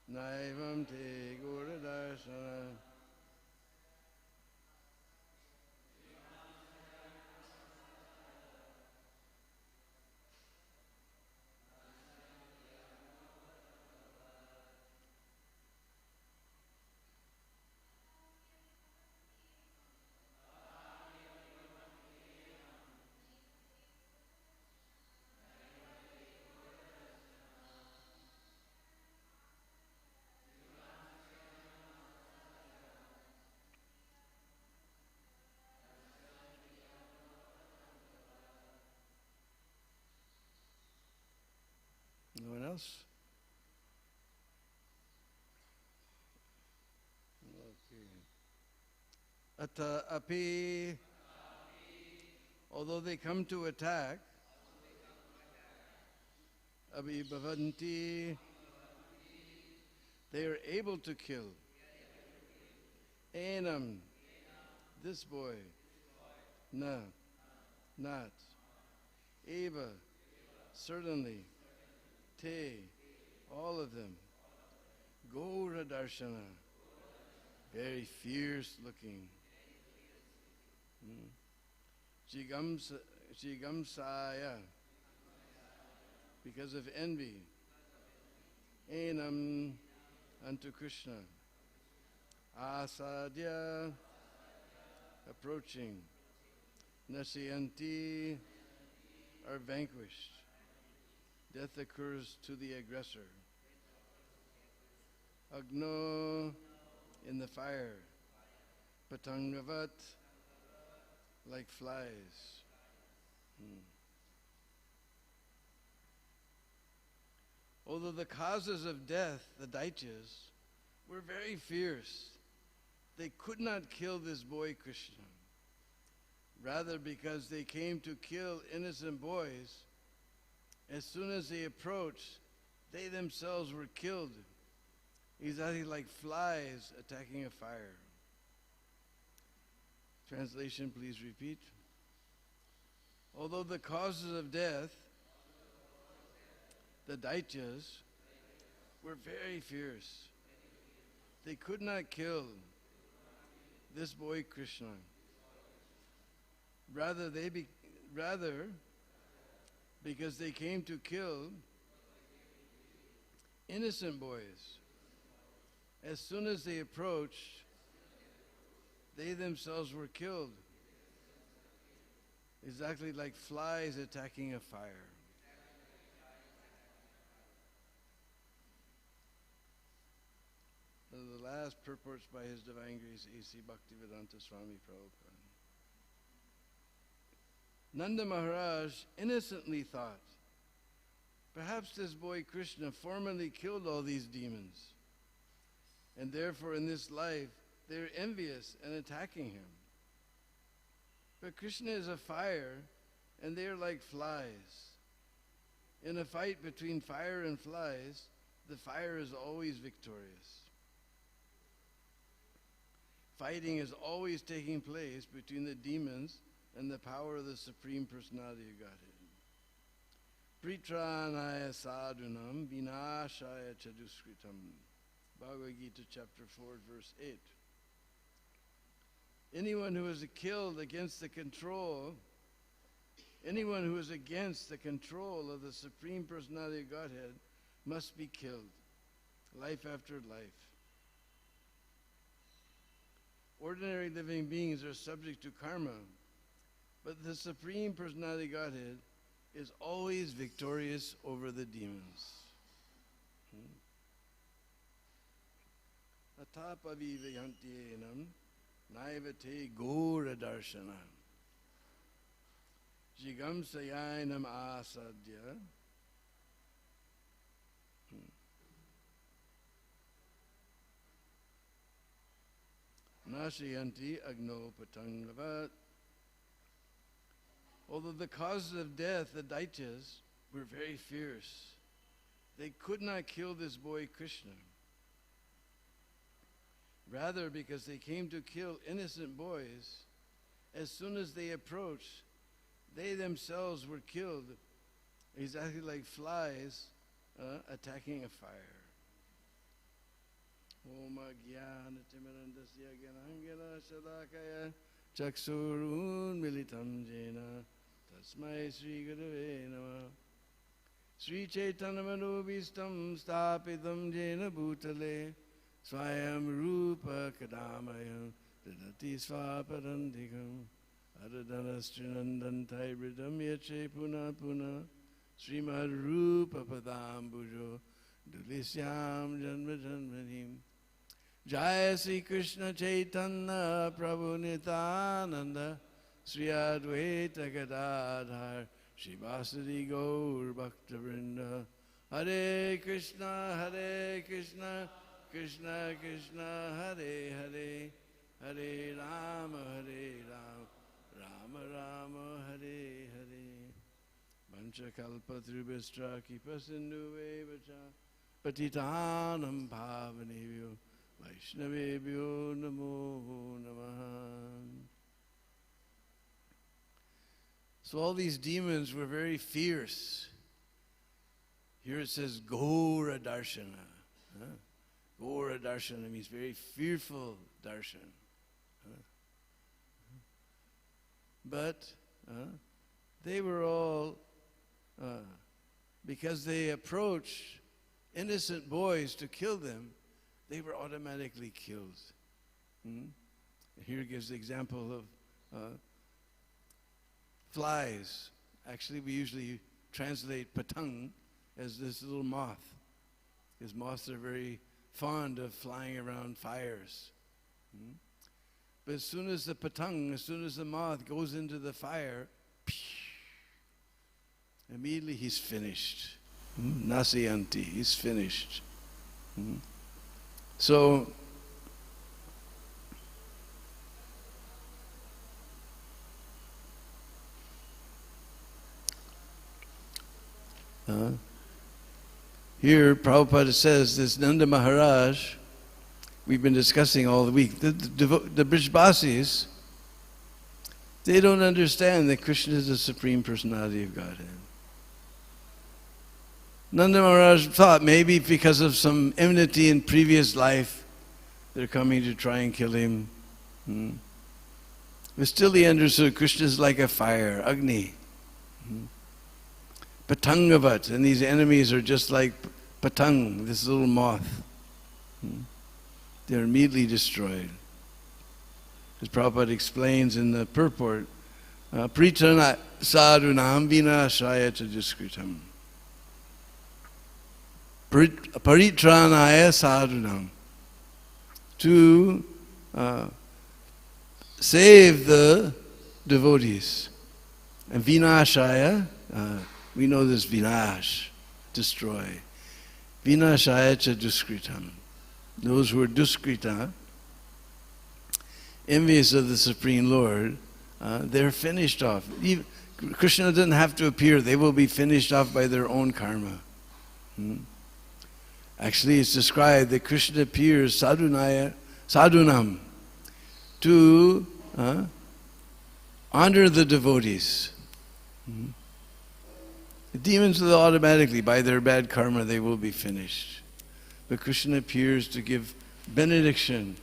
naivam te guradarshana No one else? Okay. Ata api, although they come to attack, abhibhavanti, they are able to kill. Enam, this boy, na, not. Eva, certainly. Te, all of them. Gora Darshana, very fierce looking. Jigamsaya, because of envy. Enam, unto Krishna. Asadya, approaching. Nasyanti, are vanquished. Death occurs to the aggressor. Agno, in the fire. Patangavat, like flies. Although the causes of death, the Daityas, were very fierce, they could not kill this boy Krishna. Rather, because they came to kill innocent boys, as soon as they approached, they themselves were killed, exactly like flies attacking a fire. Translation, please repeat. Although the causes of death, the Daityas, were very fierce, they could not kill this boy Krishna. Rather, because they came to kill innocent boys. As soon as they approached, they themselves were killed, exactly like flies attacking a fire. The last purports by His Divine Grace A.C. Bhaktivedanta Swami Prabhupada. Nanda Maharaj innocently thought, perhaps this boy Krishna formerly killed all these demons, and therefore in this life they're envious and attacking him. But Krishna is a fire, and they're like flies. In a fight between fire and flies, the fire is always victorious. Fighting is always taking place between the demons and the power of the Supreme Personality of Godhead. Pritranaya sadhunam vinashaya chaduskritam. Bhagavad-Gita chapter 4 verse 8. Anyone who is killed against the control, anyone who is against the control of the Supreme Personality of Godhead must be killed, life after life. Ordinary living beings are subject to karma, but the Supreme Personality Godhead is always victorious over the demons. Atapavi vayantyenam naivate gora darshana jigam sayanam asadya nashayanti agno patangavat. Although the causes of death, the Daityas, were very fierce, they could not kill this boy Krishna. Rather, because they came to kill innocent boys, as soon as they approached, they themselves were killed, exactly like flies attacking a fire. Om Jnana Timirandasya Gyanangela Shalakaya Chaksurun Militam Jena Tasmai Sri Gurave Namah. Sri Chaitanya Manubhistam Stapitam Jena Bhutale Swayam Rupa Kadamayam Didati Svaparandikam Adadanastrinan Hybridam Yache Puna Puna Srimad Rupa Padambujo Dulisyam Janma Janmanim. Jaya Sri Krishna Chaitanya Prabhu Nityananda Sri Advaita Gadadhar Shri Vasudeva Gaur Bhakta Vrinda. Hare Krishna Krishna Krishna Hare Hare, Hare Rama Rama Rama Hare Hare. Vanchakalpatrubhastra Kipasindhuvevacha Patitanam Bhavanebhyo Vaishnavebhyo Namo Namaha. So all these demons were very fierce. Here it says Gora Darshana. Gora Darshana means very fearful darshan. But they were all, because they approached innocent boys to kill them, they were automatically killed. Here it gives the example of flies. Actually, we usually translate patang as this little moth, because moths are very fond of flying around fires. But as soon as the patang, as soon as the moth goes into the fire, immediately he's finished. Nasiyanti, he's finished. So, here Prabhupada says this Nanda Maharaj, we've been discussing all the week, the Brijbasis, they don't understand that Krishna is the Supreme Personality of Godhead. Nanda Maharaj thought maybe because of some enmity in previous life, they're coming to try and kill him. But still he understood Krishna is like a fire, Agni. Patangavat, and these enemies are just like patang, this little moth. They're immediately destroyed. As Prabhupada explains in the purport, Pritana sadhunam vinashaya cha duskritam. Paritranaya sadhunam. To save the devotees. And vinashaya, we know this vinash, destroy. Vinashaya cha duskritam. Those who are duskrita, envious of the Supreme Lord, they're finished off. Krishna doesn't have to appear. They will be finished off by their own karma. Actually, it's described that Krishna appears sadhunam to honor the devotees. The demons will automatically, by their bad karma, they will be finished. But Krishna appears to give benediction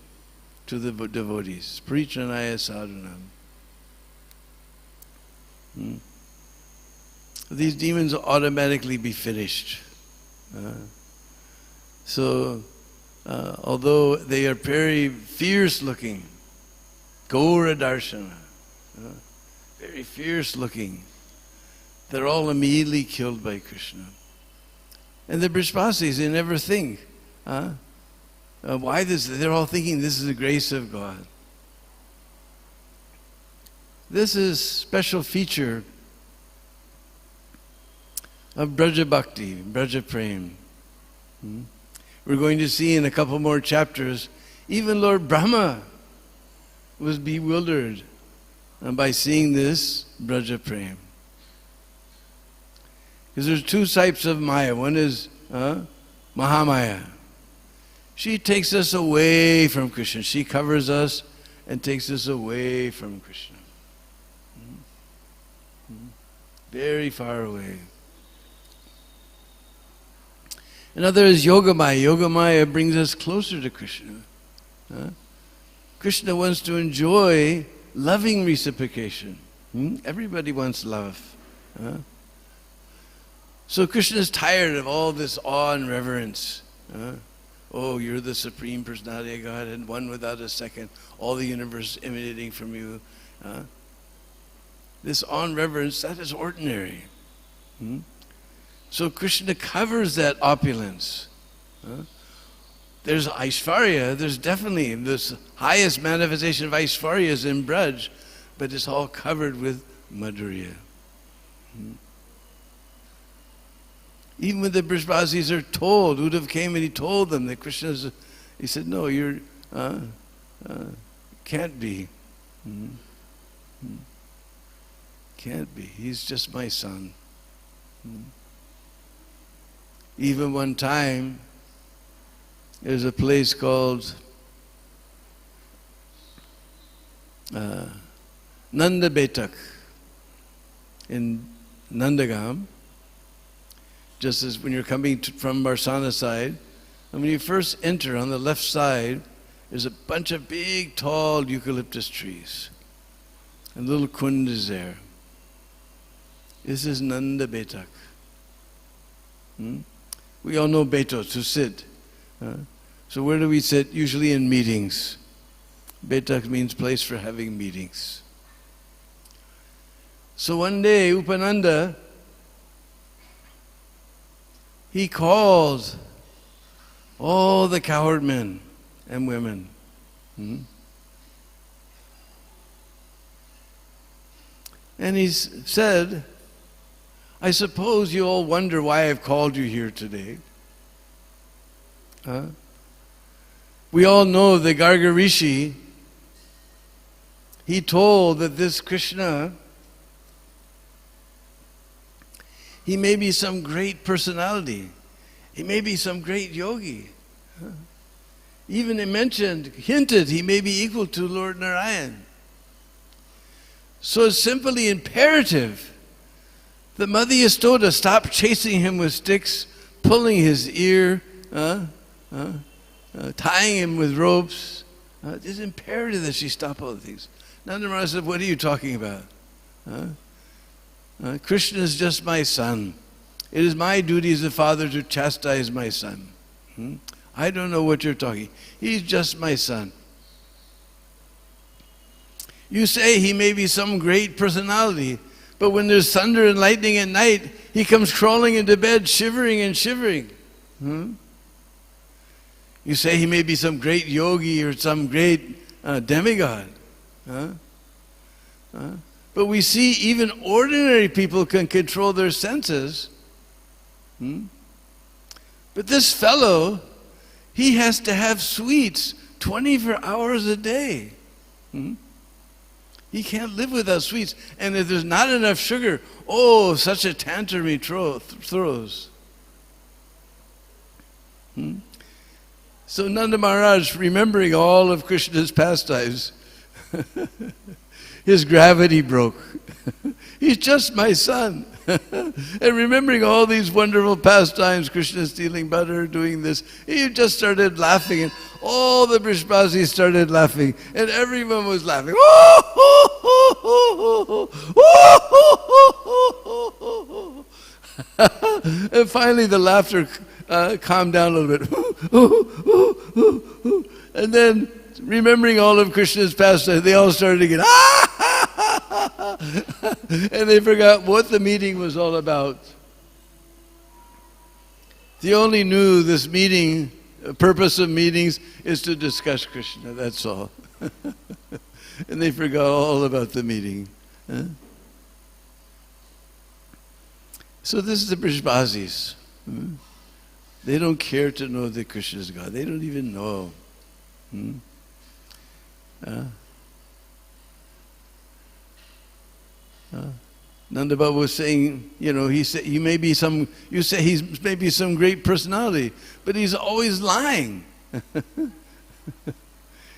to the devotees. Pritranaya sadhunam. These demons will automatically be finished. Although they are very fierce looking, Gaura Darshan, very fierce looking, they're all immediately killed by Krishna. And the Brijbasis, they never think, why this? They're all thinking this is the grace of God. This is a special feature of Braja Bhakti, Braja Prem. We're going to see in a couple more chapters, even Lord Brahma was bewildered by seeing this Braja Prem. Because there's two types of Maya. One is Mahamaya. She takes us away from Krishna. She covers us and takes us away from Krishna. Very far away. Another is Yogamaya. Yogamaya brings us closer to Krishna. Krishna wants to enjoy loving reciprocation. Everybody wants love. So Krishna is tired of all this awe and reverence. Oh, you're the Supreme Personality of God, and one without a second, all the universe emanating from you. This awe and reverence, that is ordinary. So Krishna covers that opulence. There's Aishvarya, there's definitely this highest manifestation of Aishvarya is in Braj, but it's all covered with Madhurya. Even when the Brijbasis are told, Uddhav came and he told them that Krishna is, he said, no, you're, can't be. Can't be. He's just my son. Even one time, there's a place called Nanda Betak in Nandagam. Just as when you're coming from Barsana side, and when you first enter on the left side, there's a bunch of big, tall eucalyptus trees. And little kund is there. This is Nanda Betak. We all know Beto, to sit. So where do we sit? Usually in meetings. Betak means place for having meetings. So one day, Upananda, he called all the cowherd men and women. And he said, I suppose you all wonder why I've called you here today. We all know the Garga Rishi, he told that this Krishna, he may be some great personality. He may be some great yogi. Even it mentioned, hinted, he may be equal to Lord Narayan. So it's simply imperative. The Mother Yasoda stopped chasing him with sticks, pulling his ear, tying him with ropes. It's imperative that she stop all the things. Nanda Maharaj said, what are you talking about? Krishna is just my son. It is my duty as a father to chastise my son. I don't know what you're talking. He's just my son. You say he may be some great personality, but when there's thunder and lightning at night, he comes crawling into bed, shivering and shivering. You say he may be some great yogi or some great demigod. But we see even ordinary people can control their senses. But this fellow, he has to have sweets 24 hours a day. He can't live without sweets. And if there's not enough sugar, oh, such a tantrum he throws. So Nanda Maharaj, remembering all of Krishna's pastimes, his gravity broke. He's just my son. And remembering all these wonderful pastimes, Krishna stealing butter, doing this, he just started laughing, and all the Brishbasis started laughing, and everyone was laughing. And finally the laughter calmed down a little bit. And then, remembering all of Krishna's pastimes, they all started again. And they forgot what the meeting was all about. They only knew this meeting, the purpose of meetings is to discuss Krishna, that's all. And they forgot all about the meeting. So this is the Brishbasis. They don't care to know that Krishna is God. They don't even know. Nanda Baba was saying, he said you say he's maybe some great personality, but he's always lying.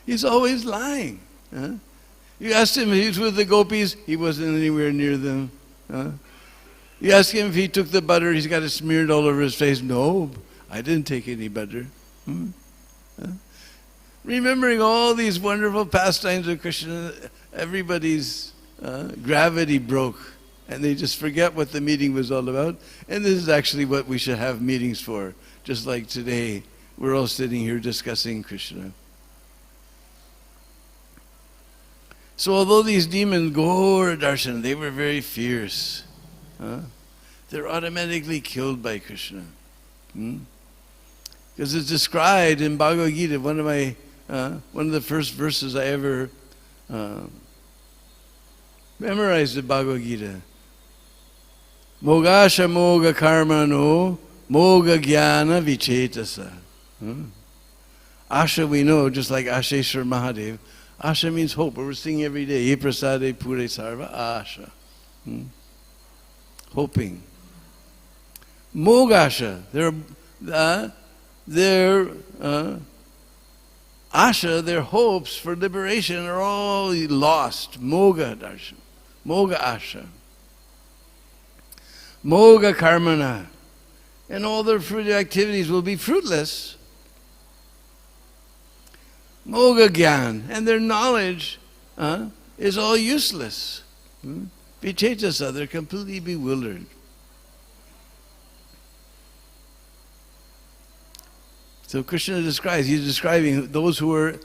He's always lying. You asked him if he was with the gopis, he wasn't anywhere near them. You ask him if he took the butter, he's got it smeared all over his face. No, I didn't take any butter. Remembering all these wonderful pastimes of Krishna, everybody's gravity broke, and they just forget what the meeting was all about. And this is actually what we should have meetings for. Just like today, we're all sitting here discussing Krishna. So although these demons go Darshan, they were very fierce. They're automatically killed by Krishna. Because it's described in Bhagavad-Gita, one of the first verses I ever memorized the Bhagavad-Gita. Mogasha moga karmano moga jnana vichetasa. Asha we know, just like Asheshwar Mahadev. Asha means hope. We're singing every day. Ye prasade pure sarva asha. Hoping. Mogasha. Their asha, their hopes for liberation are all lost. Moga darshan. Moga asha. Moga karmana. And all their fruitive activities will be fruitless. Moga gyan. And their knowledge is all useless. Vichetasa, they're completely bewildered. So Krishna describes, he's describing those who are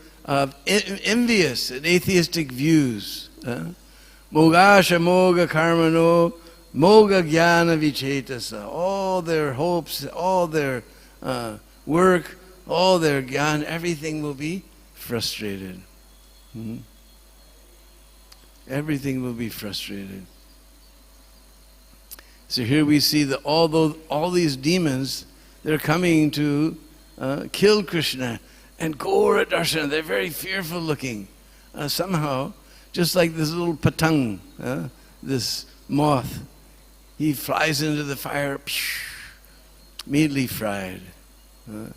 envious and atheistic views. Mogasha moga karmano moga jnana vichetasa. All their hopes, all their work, all their jnana, everything will be frustrated. Everything will be frustrated. So here we see that all these demons, they're coming to kill Krishna and go Darshan. They're very fearful looking. Somehow, just like this little patang, this moth, he flies into the fire, immediately fried.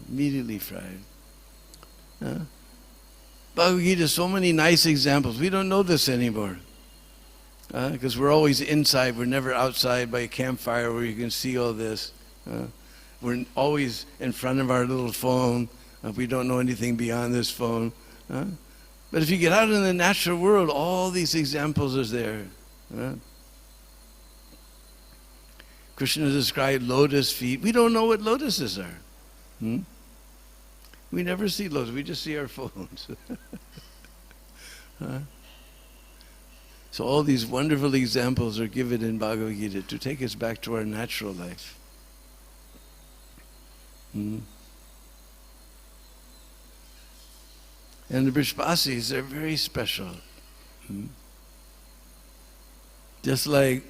Immediately fried. Bhagavad Gita, so many nice examples. We don't know this anymore. Because we're always inside. We're never outside by a campfire where you can see all this. We're always in front of our little phone. We don't know anything beyond this phone. But if you get out in the natural world, all these examples are there. Krishna described lotus feet. We don't know what lotuses are. We never see lotus. We just see our phones. So all these wonderful examples are given in Bhagavad Gita to take us back to our natural life. And the Brishbasis are very special. Just like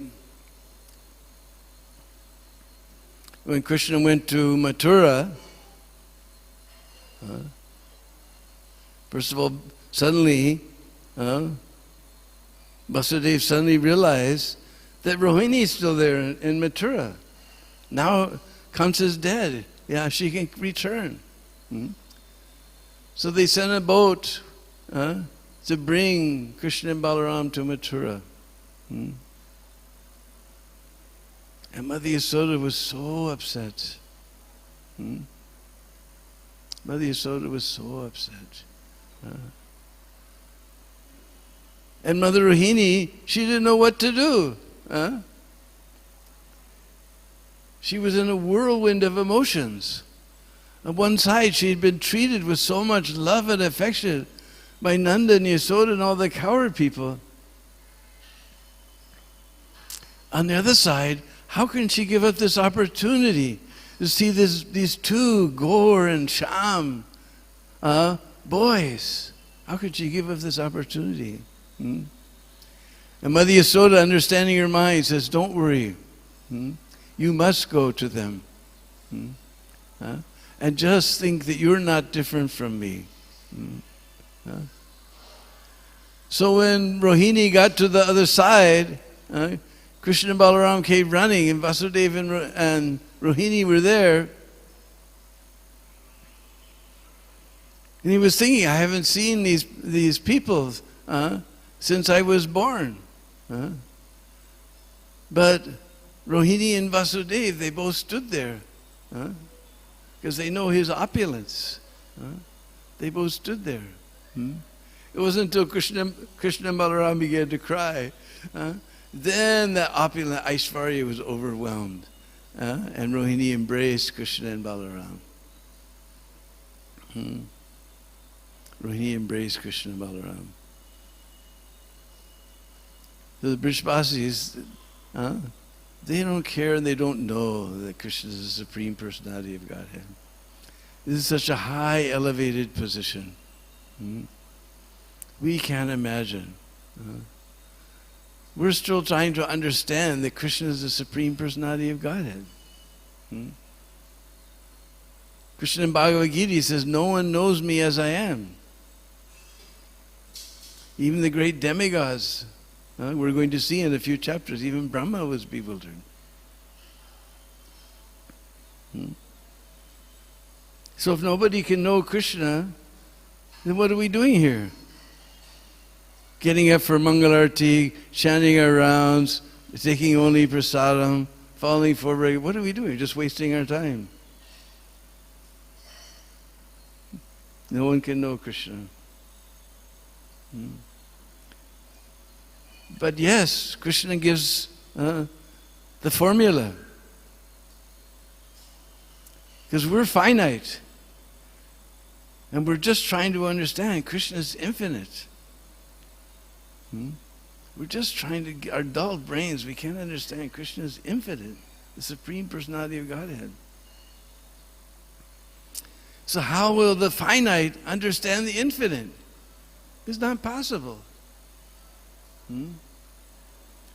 when Krishna went to Mathura, first of all, suddenly, Vasudeva suddenly realized that Rohini is still there in Mathura. Now Kamsa is dead. Yeah, she can return. So they sent a boat to bring Krishna and Balaram to Mathura. And Mother Yasoda was so upset. Mother Yasoda was so upset. And Mother Rohini, she didn't know what to do. She was in a whirlwind of emotions. On one side, she had been treated with so much love and affection by Nanda and Yasoda and all the cowherd people. On the other side, how can she give up this opportunity to see these two, Gaur and Sham, boys? How could she give up this opportunity? And Mother Yasoda, understanding her mind, says, don't worry. You must go to them. And just think that you're not different from me. So when Rohini got to the other side, Krishna and Balaram came running, and Vasudeva and Rohini were there. And he was thinking, I haven't seen these people since I was born. But Rohini and Vasudeva, they both stood there because they know his opulence. They both stood there. It wasn't until Krishna and Balaram began to cry. Then the opulent Aishwarya was overwhelmed. And Rohini embraced Krishna and Balaram. Rohini embraced Krishna and Balaram. The Brishbasis, they don't care and they don't know that Krishna is the Supreme Personality of Godhead. This is such a high, elevated position. We can't imagine. We're still trying to understand that Krishna is the Supreme Personality of Godhead. Krishna in Bhagavad Gita says, no one knows me as I am. Even the great demigods, we're going to see in a few chapters, even Brahma was bewildered. So if nobody can know Krishna, then what are we doing here? Getting up for Mangalarti, chanting our rounds, taking only prasadam, falling forward. What are we doing? Just wasting our time. No one can know Krishna. But yes, Krishna gives the formula. Because we're finite. And we're just trying to understand Krishna is infinite. We're just trying to get our dull brains. We can't understand Krishna is infinite, the Supreme Personality of Godhead. So how will the finite understand the infinite? It's not possible.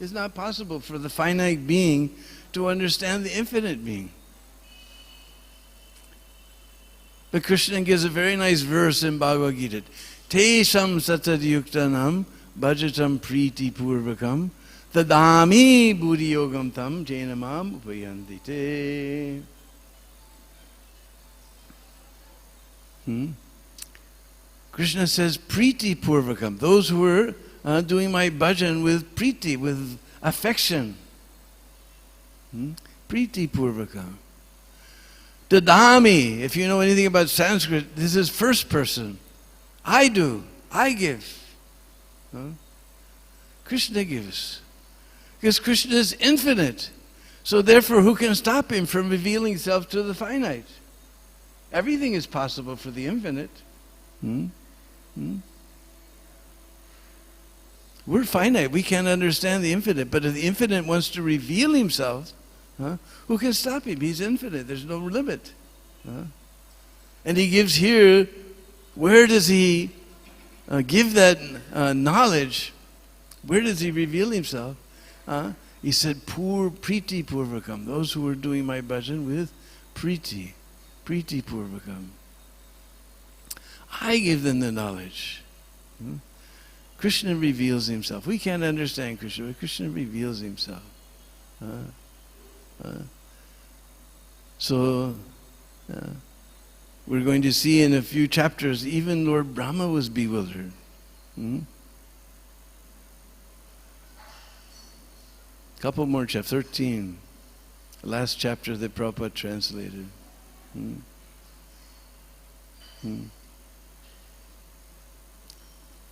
It's not possible for the finite being to understand the infinite being. But Krishna gives a very nice verse in Bhagavad Gita. Te sham satadhyuktanam bhajatam priti purvakam tadami buddhi yogam tam jainamam upayandite. Krishna says, Priti Purvakam, those who are doing my bhajan with priti, with affection. Priti Purvakam. Dadami, if you know anything about Sanskrit, this is first person. I do, I give. Krishna gives. Because Krishna is infinite. So therefore, who can stop him from revealing himself to the finite? Everything is possible for the infinite. We're finite. We can't understand the infinite. But if the infinite wants to reveal himself, who can stop him? He's infinite. There's no limit. And he gives here, where does he give that knowledge? Where does he reveal himself? He said, Priti Purvakam, those who are doing my bhajan with Priti Purvakam. I give them the knowledge. Krishna reveals himself. We can't understand Krishna, but Krishna reveals himself. So, we're going to see in a few chapters, even Lord Brahma was bewildered. Couple more chapters, 13. Last chapter that Prabhupada translated.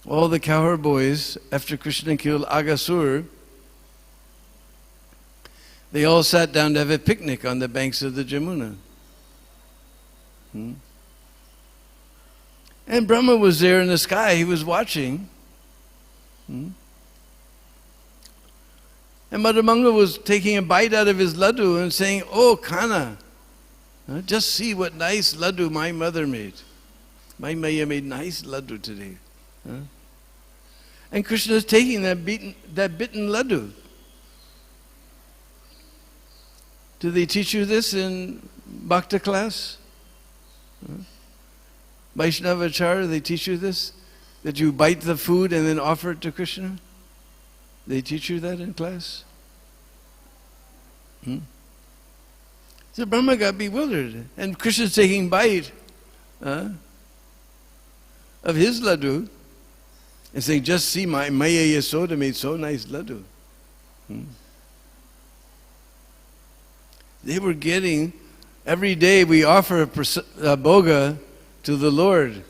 All the cowherd boys, after Krishna killed Aghasur, they all sat down to have a picnic on the banks of the Jamuna. And Brahma was there in the sky, he was watching. And Madhumanga was taking a bite out of his laddu and saying, "Oh, Kana, just see what nice laddu my mother made. My Maya made nice laddu today." And Krishna is taking that bitten laddu. Do they teach you this in Bhakta class? Vaishnavacharya, they teach you this? That you bite the food and then offer it to Krishna? They teach you that in class? So Brahma got bewildered. And Krishna's taking bite of his laddu and saying, "Just see, my Maya Yasoda made so nice laddu." They were getting, every day we offer a bhoga to the Lord.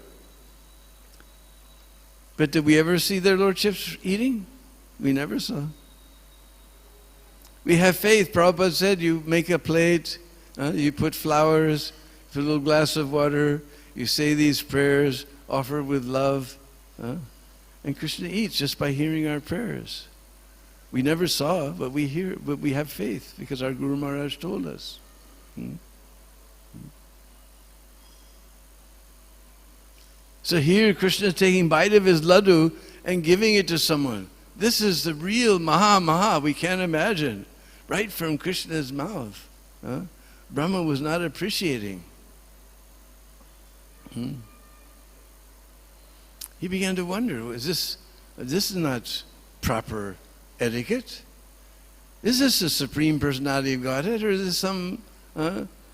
But did we ever see their lordships eating? We never saw. We have faith. Prabhupada said, you make a plate, you put flowers, put a little glass of water, you say these prayers, offer with love, and Krishna eats just by hearing our prayers. We never saw, but we hear, but we have faith because our Guru Maharaj told us. So here Krishna is taking bite of his laddu and giving it to someone. This is the real Maha. We can't imagine. Right from Krishna's mouth. Brahma was not appreciating. He began to wonder, this is not proper etiquette? Is this the Supreme Personality of Godhead, or is this some,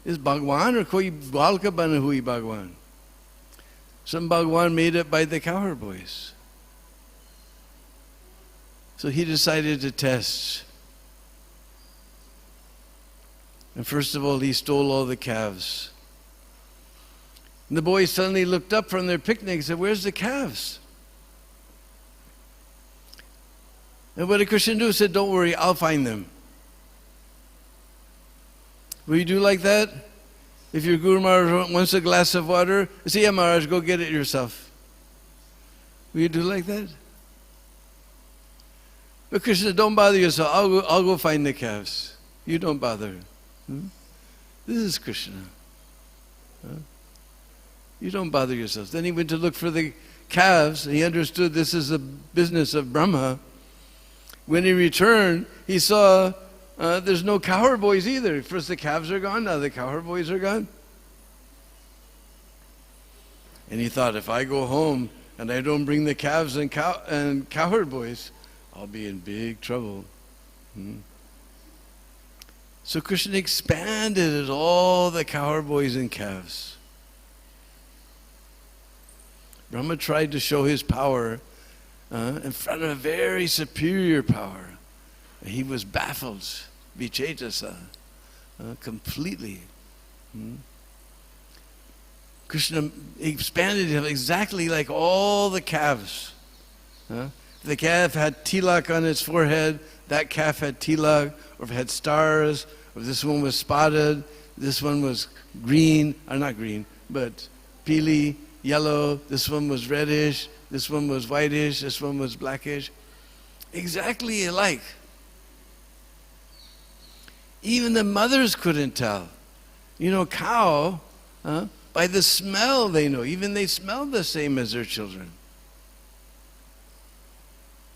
is Bhagwan or koi balka bana hui Bhagwan? Some Bhagwan made up by the cowherd boys. So he decided to test. And first of all, he stole all the calves. And the boys suddenly looked up from their picnic and said, "Where's the calves?" And what did Krishna do? He said, "Don't worry, I'll find them." Will you do like that? If your Guru Maharaj wants a glass of water, say, "Yeah, Maharaj, go get it yourself." Will you do like that? But Krishna, don't bother yourself. I'll go find the calves. You don't bother. This is Krishna. You don't bother yourself. Then he went to look for the calves. He understood this is the business of Brahma. When he returned, he saw there's no cowherd boys either. First the calves are gone, now the cowherd boys are gone. And he thought, if I go home and I don't bring the calves and cowherd boys, I'll be in big trouble. So Krishna expanded all the cowherd boys and calves. Brahma tried to show his power in front of a very superior power. He was baffled, vichetasa, completely. Krishna expanded him exactly like all the calves. The calf had tilak on its forehead, that calf had tilak, or if it had stars, or this one was spotted, this one was green, or not green, but pili, yellow, this one was reddish, this one was whitish, this one was blackish. Exactly alike. Even the mothers couldn't tell. You know, cow, by the smell they know. Even they smell the same as their children.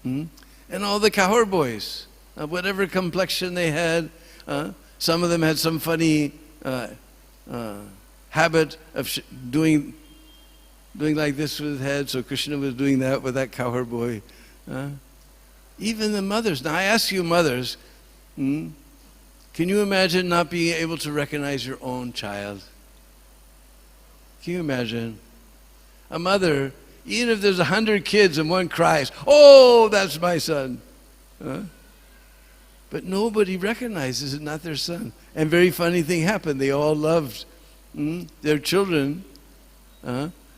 And all the cowherd boys, whatever complexion they had, some of them had some funny habit of doing like this with his head, so Krishna was doing that with that cowherd boy. Even the mothers. Now I ask you mothers, can you imagine not being able to recognize your own child? Can you imagine? A mother, even if there's 100 kids and one cries, "Oh, that's my son." But nobody recognizes it, not their son. And very funny thing happened. They all loved their children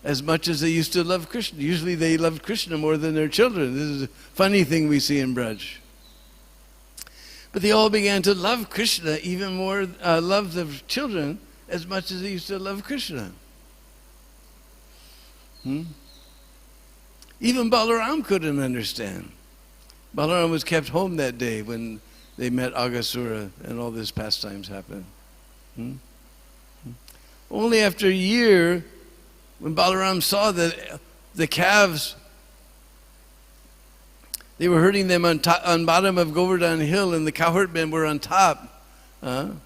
as much as they used to love Krishna. Usually they loved Krishna more than their children. This is a funny thing we see in Braj. But they all began to love Krishna even more, love the children as much as they used to love Krishna. Even Balaram couldn't understand. Balaram was kept home that day when they met Aghasura and all these pastimes happened. Only after a year, when Balaram saw that the calves, they were herding them on bottom of Govardhan Hill, and the cowherd men were on top. And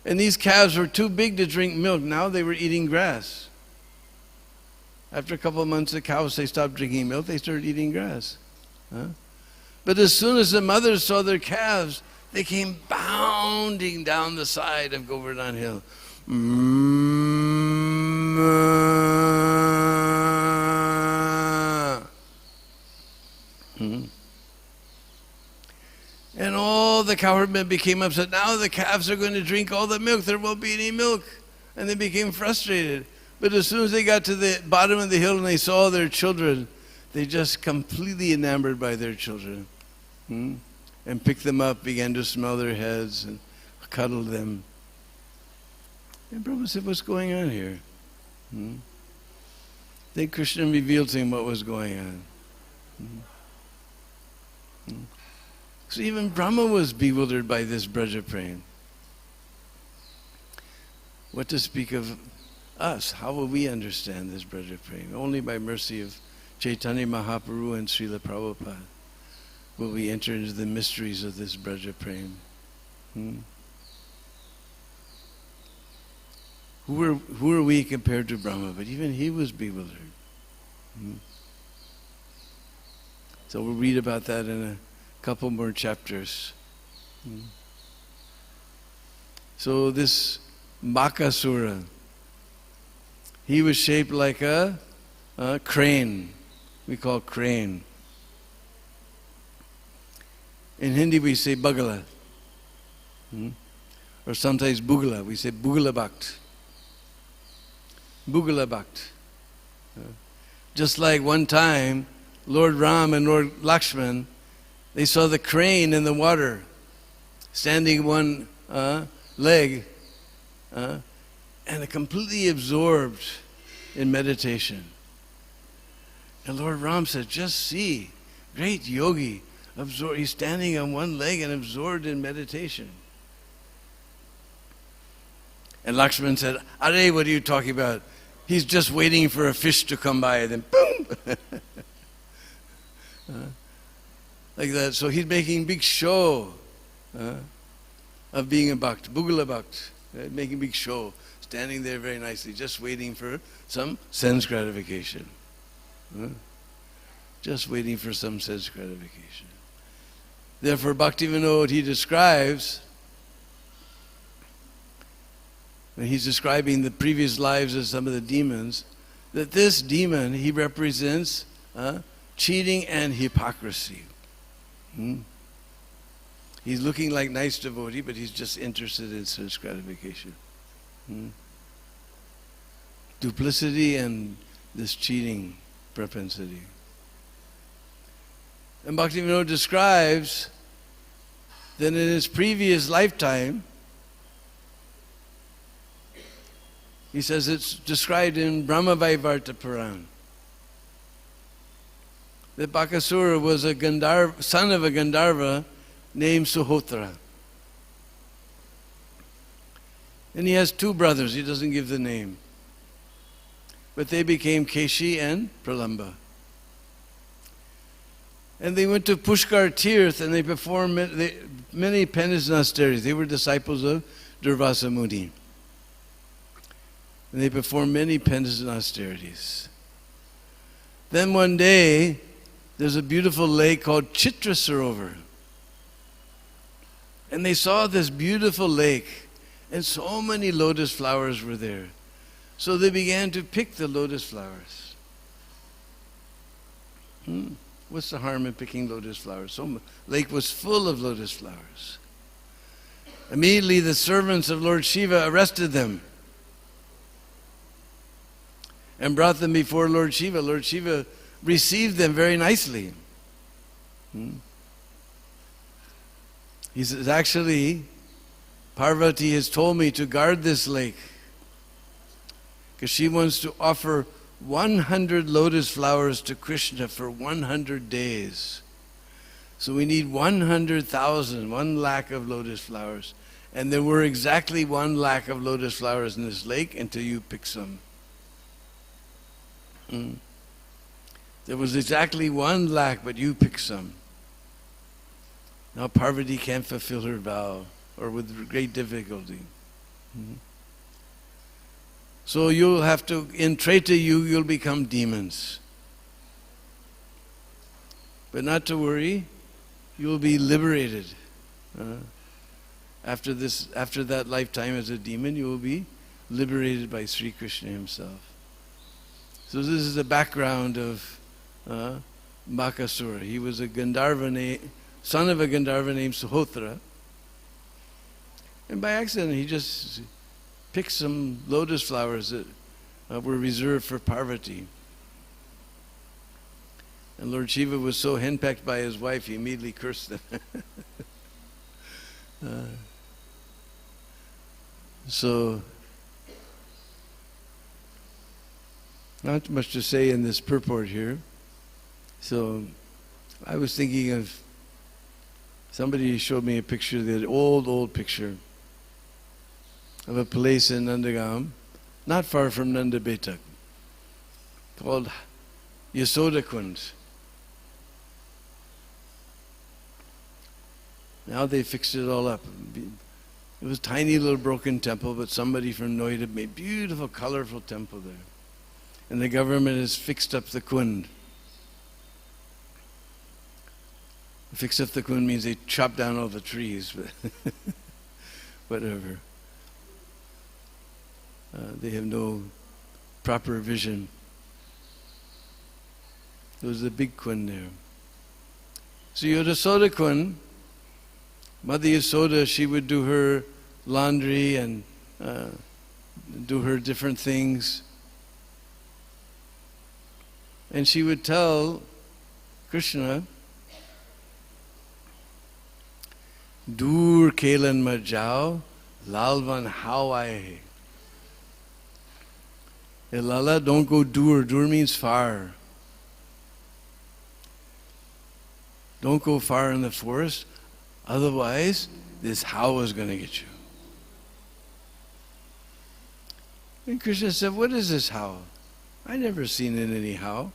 these calves were too big to drink milk. Now they were eating grass. After a couple of months, the cows, they stopped drinking milk. They started eating grass. But as soon as the mothers saw their calves, they came bounding down the side of Govardhan Hill. And all the cowherd men became upset. Now the calves are going to drink all the milk. There won't be any milk. And they became frustrated. But as soon as they got to the bottom of the hill and they saw their children, they just completely enamored by their children. And picked them up, began to smell their heads and cuddled them. And Brahma said, "What's going on here?" Then Krishna revealed to him what was going on. So even Brahma was bewildered by this Braja Prem. What to speak of us? How will we understand this Braja Prem? Only by mercy of Chaitanya Mahaprabhu and Srila Prabhupada will we enter into the mysteries of this Braja Prem. Who are we compared to Brahma? But even he was bewildered. So we'll read about that in a couple more chapters. So this Bakasura, he was shaped like a crane. We call crane. In Hindi we say bagala. Or sometimes bugala. We say bugala bhakt. Bugala bhakt. Just like one time, Lord Ram and Lord Lakshman, they saw the crane in the water, standing one leg, and completely absorbed in meditation. And Lord Ram said, "Just see, great yogi, he's standing on one leg and absorbed in meditation." And Lakshman said, "Are, what are you talking about? He's just waiting for a fish to come by," and then boom! Like that. So he's making big show of being a bhakt, bugala bhakt, right? Making big show, standing there very nicely, just waiting for some sense gratification. Just waiting for some sense gratification. Therefore, Bhaktivinoda, he describes, when he's describing the previous lives of some of the demons, that this demon, he represents cheating and hypocrisy. He's looking like nice devotee, but he's just interested in sense gratification. Duplicity and this cheating propensity. And Bhaktivinoda describes that in his previous lifetime, he says it's described in Brahma-Vaivarta Puran, that Bakasura was a son of a Gandharva named Suhotra. And he has two brothers, he doesn't give the name. But they became Keshi and Pralamba. And they went to Pushkar Tirth and they performed many penance and austerities. They were disciples of Durvasa Muni. And they performed many penance and austerities. Then one day, there's a beautiful lake called Chitra Sarovar. And they saw this beautiful lake, and so many lotus flowers were there. So they began to pick the lotus flowers. What's the harm in picking lotus flowers? So lake was full of lotus flowers. Immediately the servants of Lord Shiva arrested them and brought them before Lord Shiva. Lord Shiva received them very nicely. He says, actually, Parvati has told me to guard this lake because she wants to offer 100 lotus flowers to Krishna for 100 days. So we need 100,000, 1 lakh of lotus flowers. And there were exactly 1 lakh of lotus flowers in this lake until you pick some. There was exactly 1 lakh, but you pick some. Now Parvati can't fulfill her vow, or with great difficulty. So you'll have to, in Treta you'll become demons. But not to worry, you'll be liberated. After that lifetime as a demon, you will be liberated by Sri Krishna himself. So this is the background of Bakasura. He was a Gandharva son of a Gandharva named Suhotra. And by accident, he just picked some lotus flowers that were reserved for Parvati. And Lord Shiva was so henpecked by his wife, he immediately cursed them. So, not much to say in this purport here. So, I was thinking of, somebody showed me a picture, the old picture of a place in Nandagam, not far from Nanda Betak, called Yasoda Kund. Now they fixed it all up. It was a tiny little broken temple, but somebody from Noida made a beautiful, colorful temple there. And the government has fixed up the Kund. Fix up the Kund means they chop down all the trees, but whatever. They have no proper vision. There was a big Kund there. So Yasoda Kund, Mother Yasoda, she would do her laundry and do her different things. And she would tell Krishna, Dur kelan majao, lalvan hawai. Hey Lala, don't go dur. Dur means far. Don't go far in the forest, otherwise this how is going to get you. And Krishna said, what is this how? I never seen it anyhow.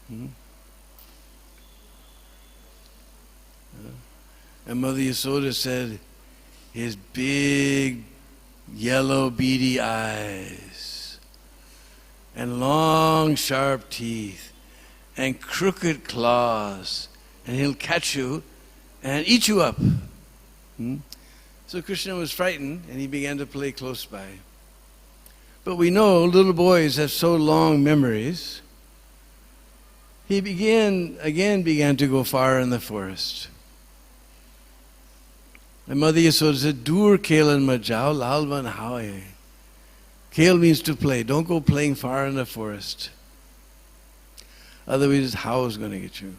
And Mother Yasoda said, his big yellow beady eyes and long sharp teeth and crooked claws, and he'll catch you and eat you up. So Krishna was frightened and he began to play close by. But we know little boys have so long memories. He began to go far in the forest. And Mother Yasoda said, Dur kelan majao lalvan hawaye. Kale means to play. Don't go playing far in the forest. Otherwise, how is going to get you?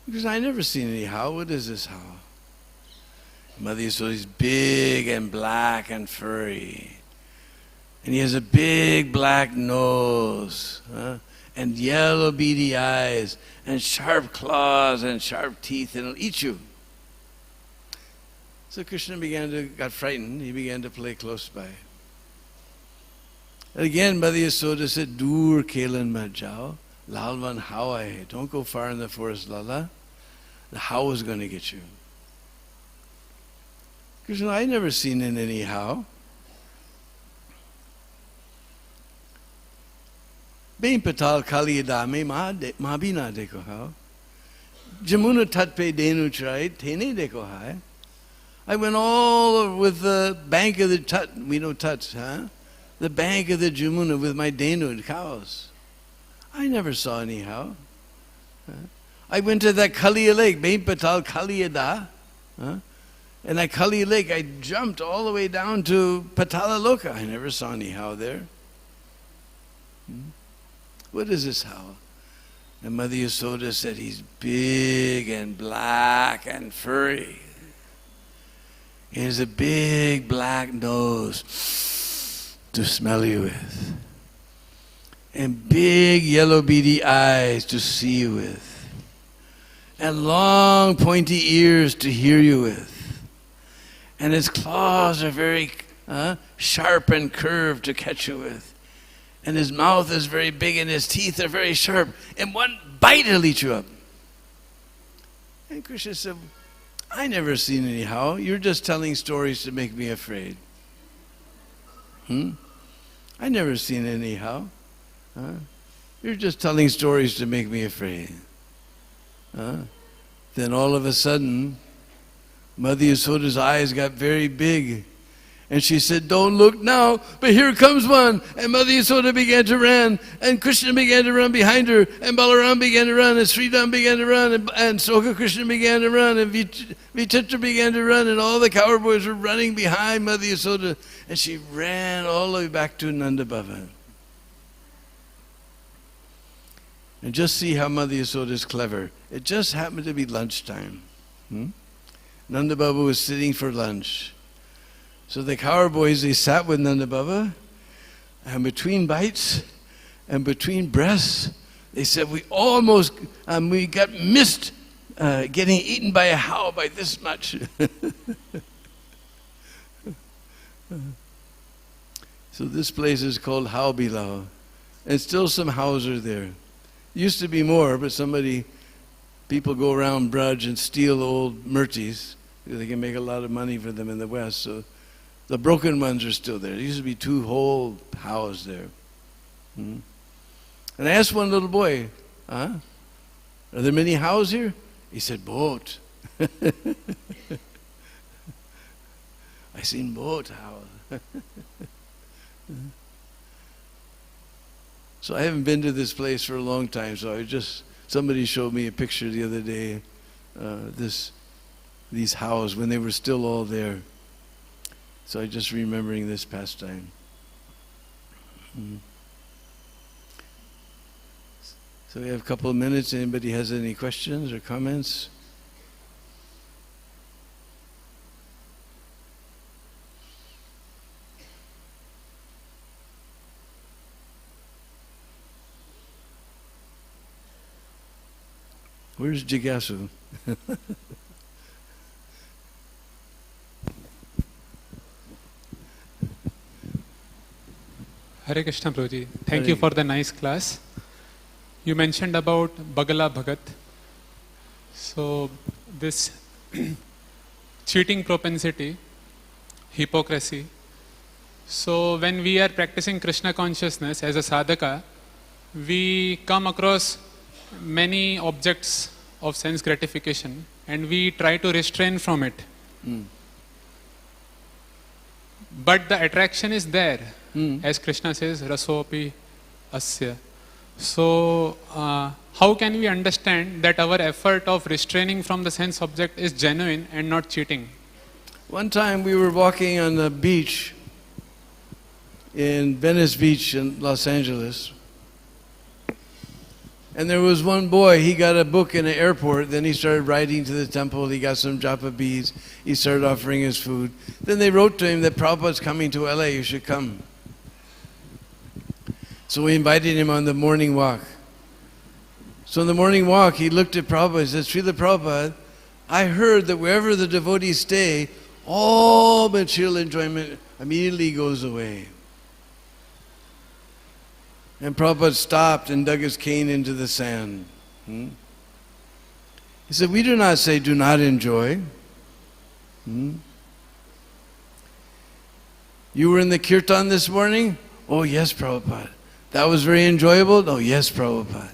Because I never seen any how. What is this how? Mother Yasoda is big and black and furry. And he has a big black nose. And yellow beady eyes. And sharp claws and sharp teeth. And it'll eat you. So Krishna got frightened. He began to play close by. And again, Mother Yasoda said, Dur kelan majao, lalvan hawaye. Don't go far in the forest, Lala. The how is going to get you. Krishna, I never seen in any how. Bain patal kaliyadame ma bina deko how. Jamuna tatpe denu chrai, tene deko hai. I went all over with the bank of the Tut. We know Tuts, huh? The bank of the Jamuna with my Denu cows. I never saw any how. I went to that Kaliya lake, Bain Patal Kaliyada. And that Kaliya lake, I jumped all the way down to Patala Loka. I never saw any how there. What is this how? And Mother Yasoda said, he's big and black and furry. He has a big black nose to smell you with. And big yellow beady eyes to see you with. And long pointy ears to hear you with. And his claws are very sharp and curved to catch you with. And his mouth is very big and his teeth are very sharp. And one bite he'll eat you up. And Krishna said, I never seen any how. You're just telling stories to make me afraid. I never seen any how. You're just telling stories to make me afraid. Then all of a sudden, Mother Yasoda's eyes got very big. And she said, don't look now, but here comes one. And Mother Yasoda began to run, and Krishna began to run behind her, and Balaram began to run, and Sridham began to run, and Soka Krishna began to run, and Vichitra began to run, and all the cowboys were running behind Mother Yasoda, and she ran all the way back to Nanda Baba. And just see how Mother Yasoda is clever. It just happened to be lunchtime. Nanda Baba was sitting for lunch. So the cowboys, they sat with Nanda Baba, and between bites and between breaths, they said, we almost, we got missed getting eaten by a how by this much. So this place is called How Bilao. And still some hows are there. Used to be more, but people go around Braj and steal old murtis. They can make a lot of money for them in the West. So the broken ones are still there. There used to be 2 whole hows there. And I asked one little boy, are there many hows here? He said, boat. I seen boat hows. So I haven't been to this place for a long time, so somebody showed me a picture the other day, these hows when they were still all there. So I'm just remembering this pastime. So we have a couple of minutes. Anybody has any questions or comments? Where's Jigasu? Hare Krishna Prabhuji. Thank you for the nice class. You mentioned about Bagala Bhagat. So this cheating propensity, hypocrisy. So when we are practicing Krishna consciousness as a sadhaka, we come across many objects of sense gratification and we try to restrain from it. but the attraction is there. As Krishna says, rasopi asya. So, how can we understand that our effort of restraining from the sense object is genuine and not cheating? One time we were walking on the beach in Venice Beach in Los Angeles, and there was one boy, he got a book in the airport, then he started riding to the temple, he got some japa beads, he started offering his food. Then they wrote to him that Prabhupada's coming to LA, you should come. So we invited him on the morning walk. So in the morning walk, he looked at Prabhupada and said, Srila Prabhupada, I heard that wherever the devotees stay, all material enjoyment immediately goes away. And Prabhupada stopped and dug his cane into the sand. He said, we do not say do not enjoy. You were in the kirtan this morning? Oh yes, Prabhupada. That was very enjoyable? Oh yes, Prabhupada.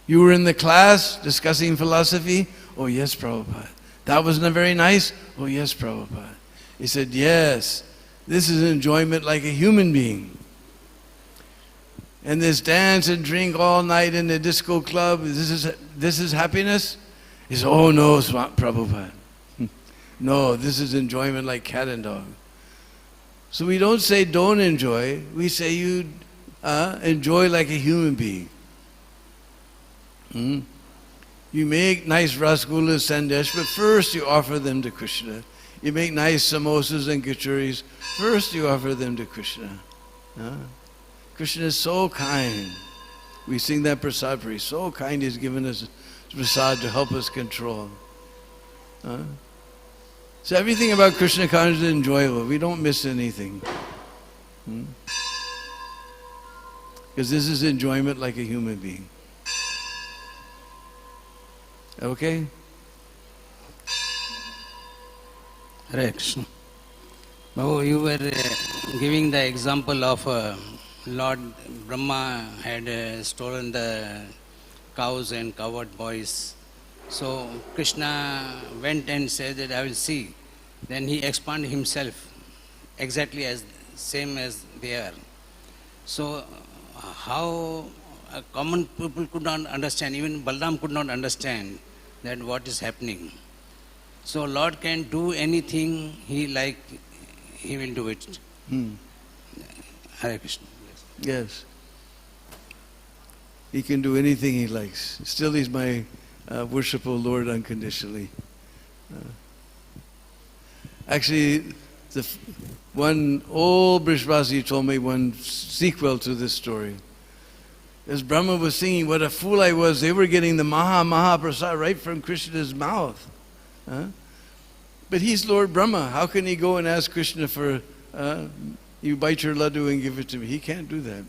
You were in the class discussing philosophy? Oh yes, Prabhupada. That wasn't very nice? Oh yes, Prabhupada. He said, yes, this is enjoyment like a human being. And this dance and drink all night in the disco club, this is happiness? He said, oh no, Prabhupada. No, this is enjoyment like cat and dog. So we don't say don't enjoy, we say you enjoy like a human being. You make nice rasgullas, sandesh, but first you offer them to Krishna. You make nice samosas and kachoris, first you offer them to Krishna. Krishna is so kind. We sing that prasad praise. So kind, He's given us prasad to help us control. So everything about Krishna consciousness is enjoyable. We don't miss anything. Because this is enjoyment like a human being. Okay? Hare Krishna. Babu, you were giving the example of Lord Brahma had stolen the cows and cowherd boys. So Krishna went and said that I will see. Then he expanded himself exactly as same as they are. So how common people could not understand, even Balram could not understand that what is happening. So Lord can do anything He like, He will do it. Hare Krishna. Yes. He can do anything He likes. Still He's my worshipful Lord unconditionally. Actually, one old Brishvasi told me one sequel to this story. As Brahma was singing, what a fool I was, they were getting the Maha Prasad right from Krishna's mouth. But he's Lord Brahma. How can he go and ask Krishna for, you bite your laddu and give it to me? He can't do that.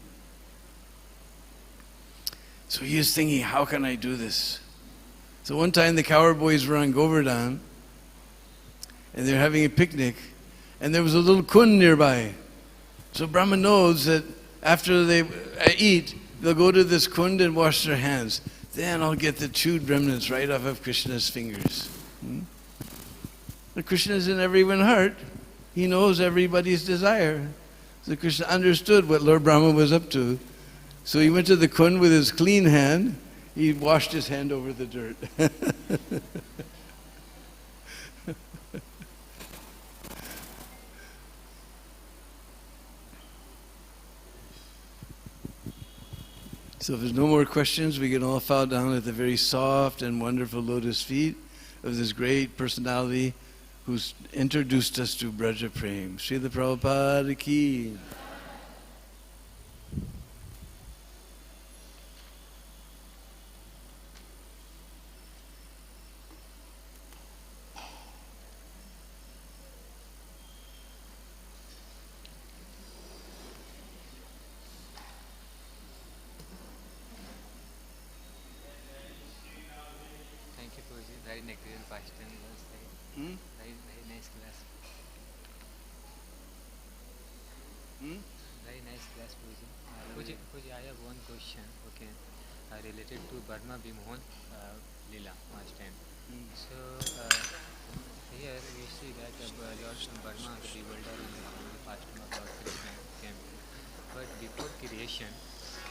So he is thinking, how can I do this? So one time the cowherd boys were on Govardhan, and they're having a picnic, and there was a little kund nearby. So Brahma knows that after they eat, they'll go to this kund and wash their hands. Then I'll get the chewed remnants right off of Krishna's fingers. But Krishna is in everyone's heart. He knows everybody's desire. So Krishna understood what Lord Brahma was up to. So he went to the kund with his clean hand. He washed his hand over the dirt. So if there's no more questions, we can all fall down at the very soft and wonderful lotus feet of this great personality who's introduced us to Braja Prem. Srila Prabhupada ki. Very nectar past and very nice class. Very nice class, Puji. Puji, I have one question. Okay, related to Burma Bimohan Lila last time. So Here we see that Lord Brahma, the bewilder and the pastime of Lord Krishna came. But before creation,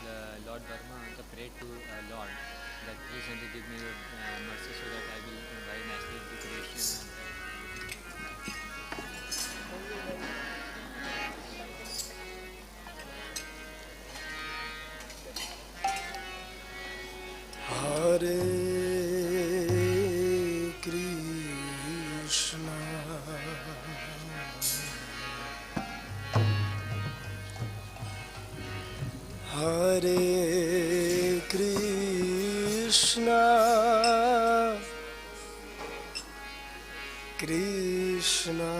the Lord Brahma prayed to Lord that please and give me your mercy so that I will very nicely do creation. Hare Krishna, Hare Krishna, Krishna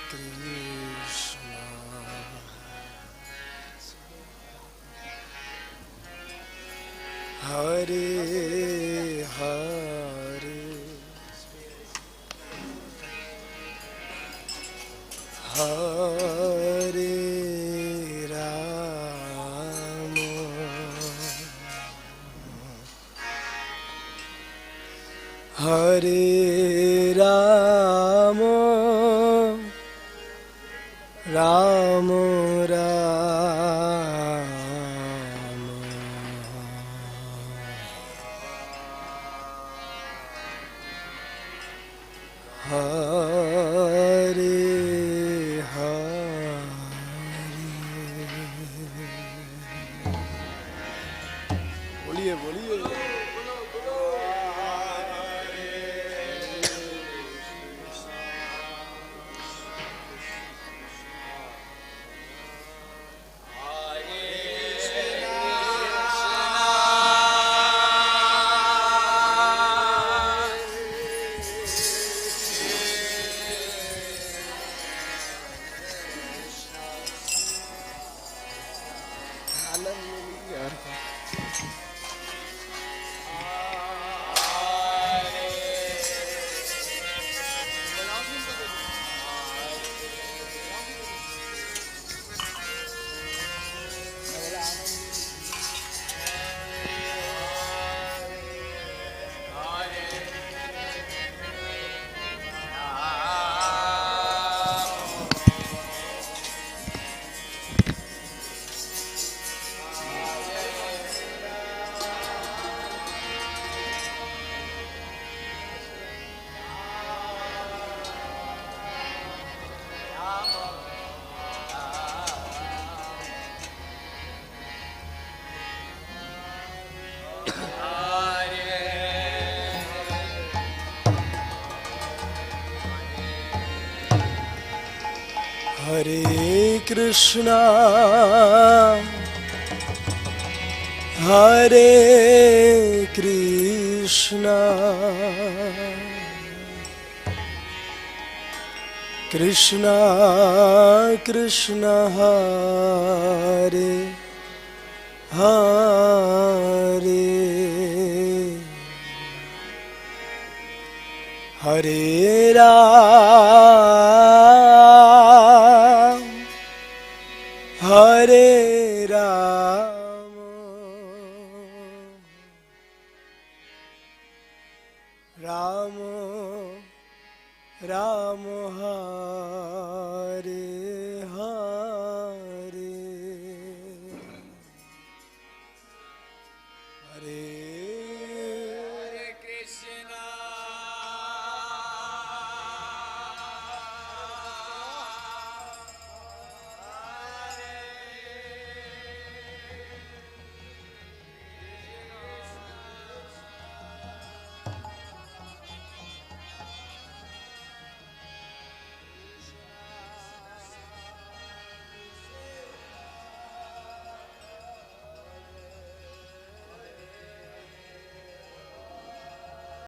Krishna, Hare Hare, Hare Rama, Hare Rama, Rama Rama, Hare Hare. बोलिए बोलिए Hare Krishna, Hare Krishna, Krishna Krishna Hare Hare, Hare Ram, Hare Ram, Ram Ram Hare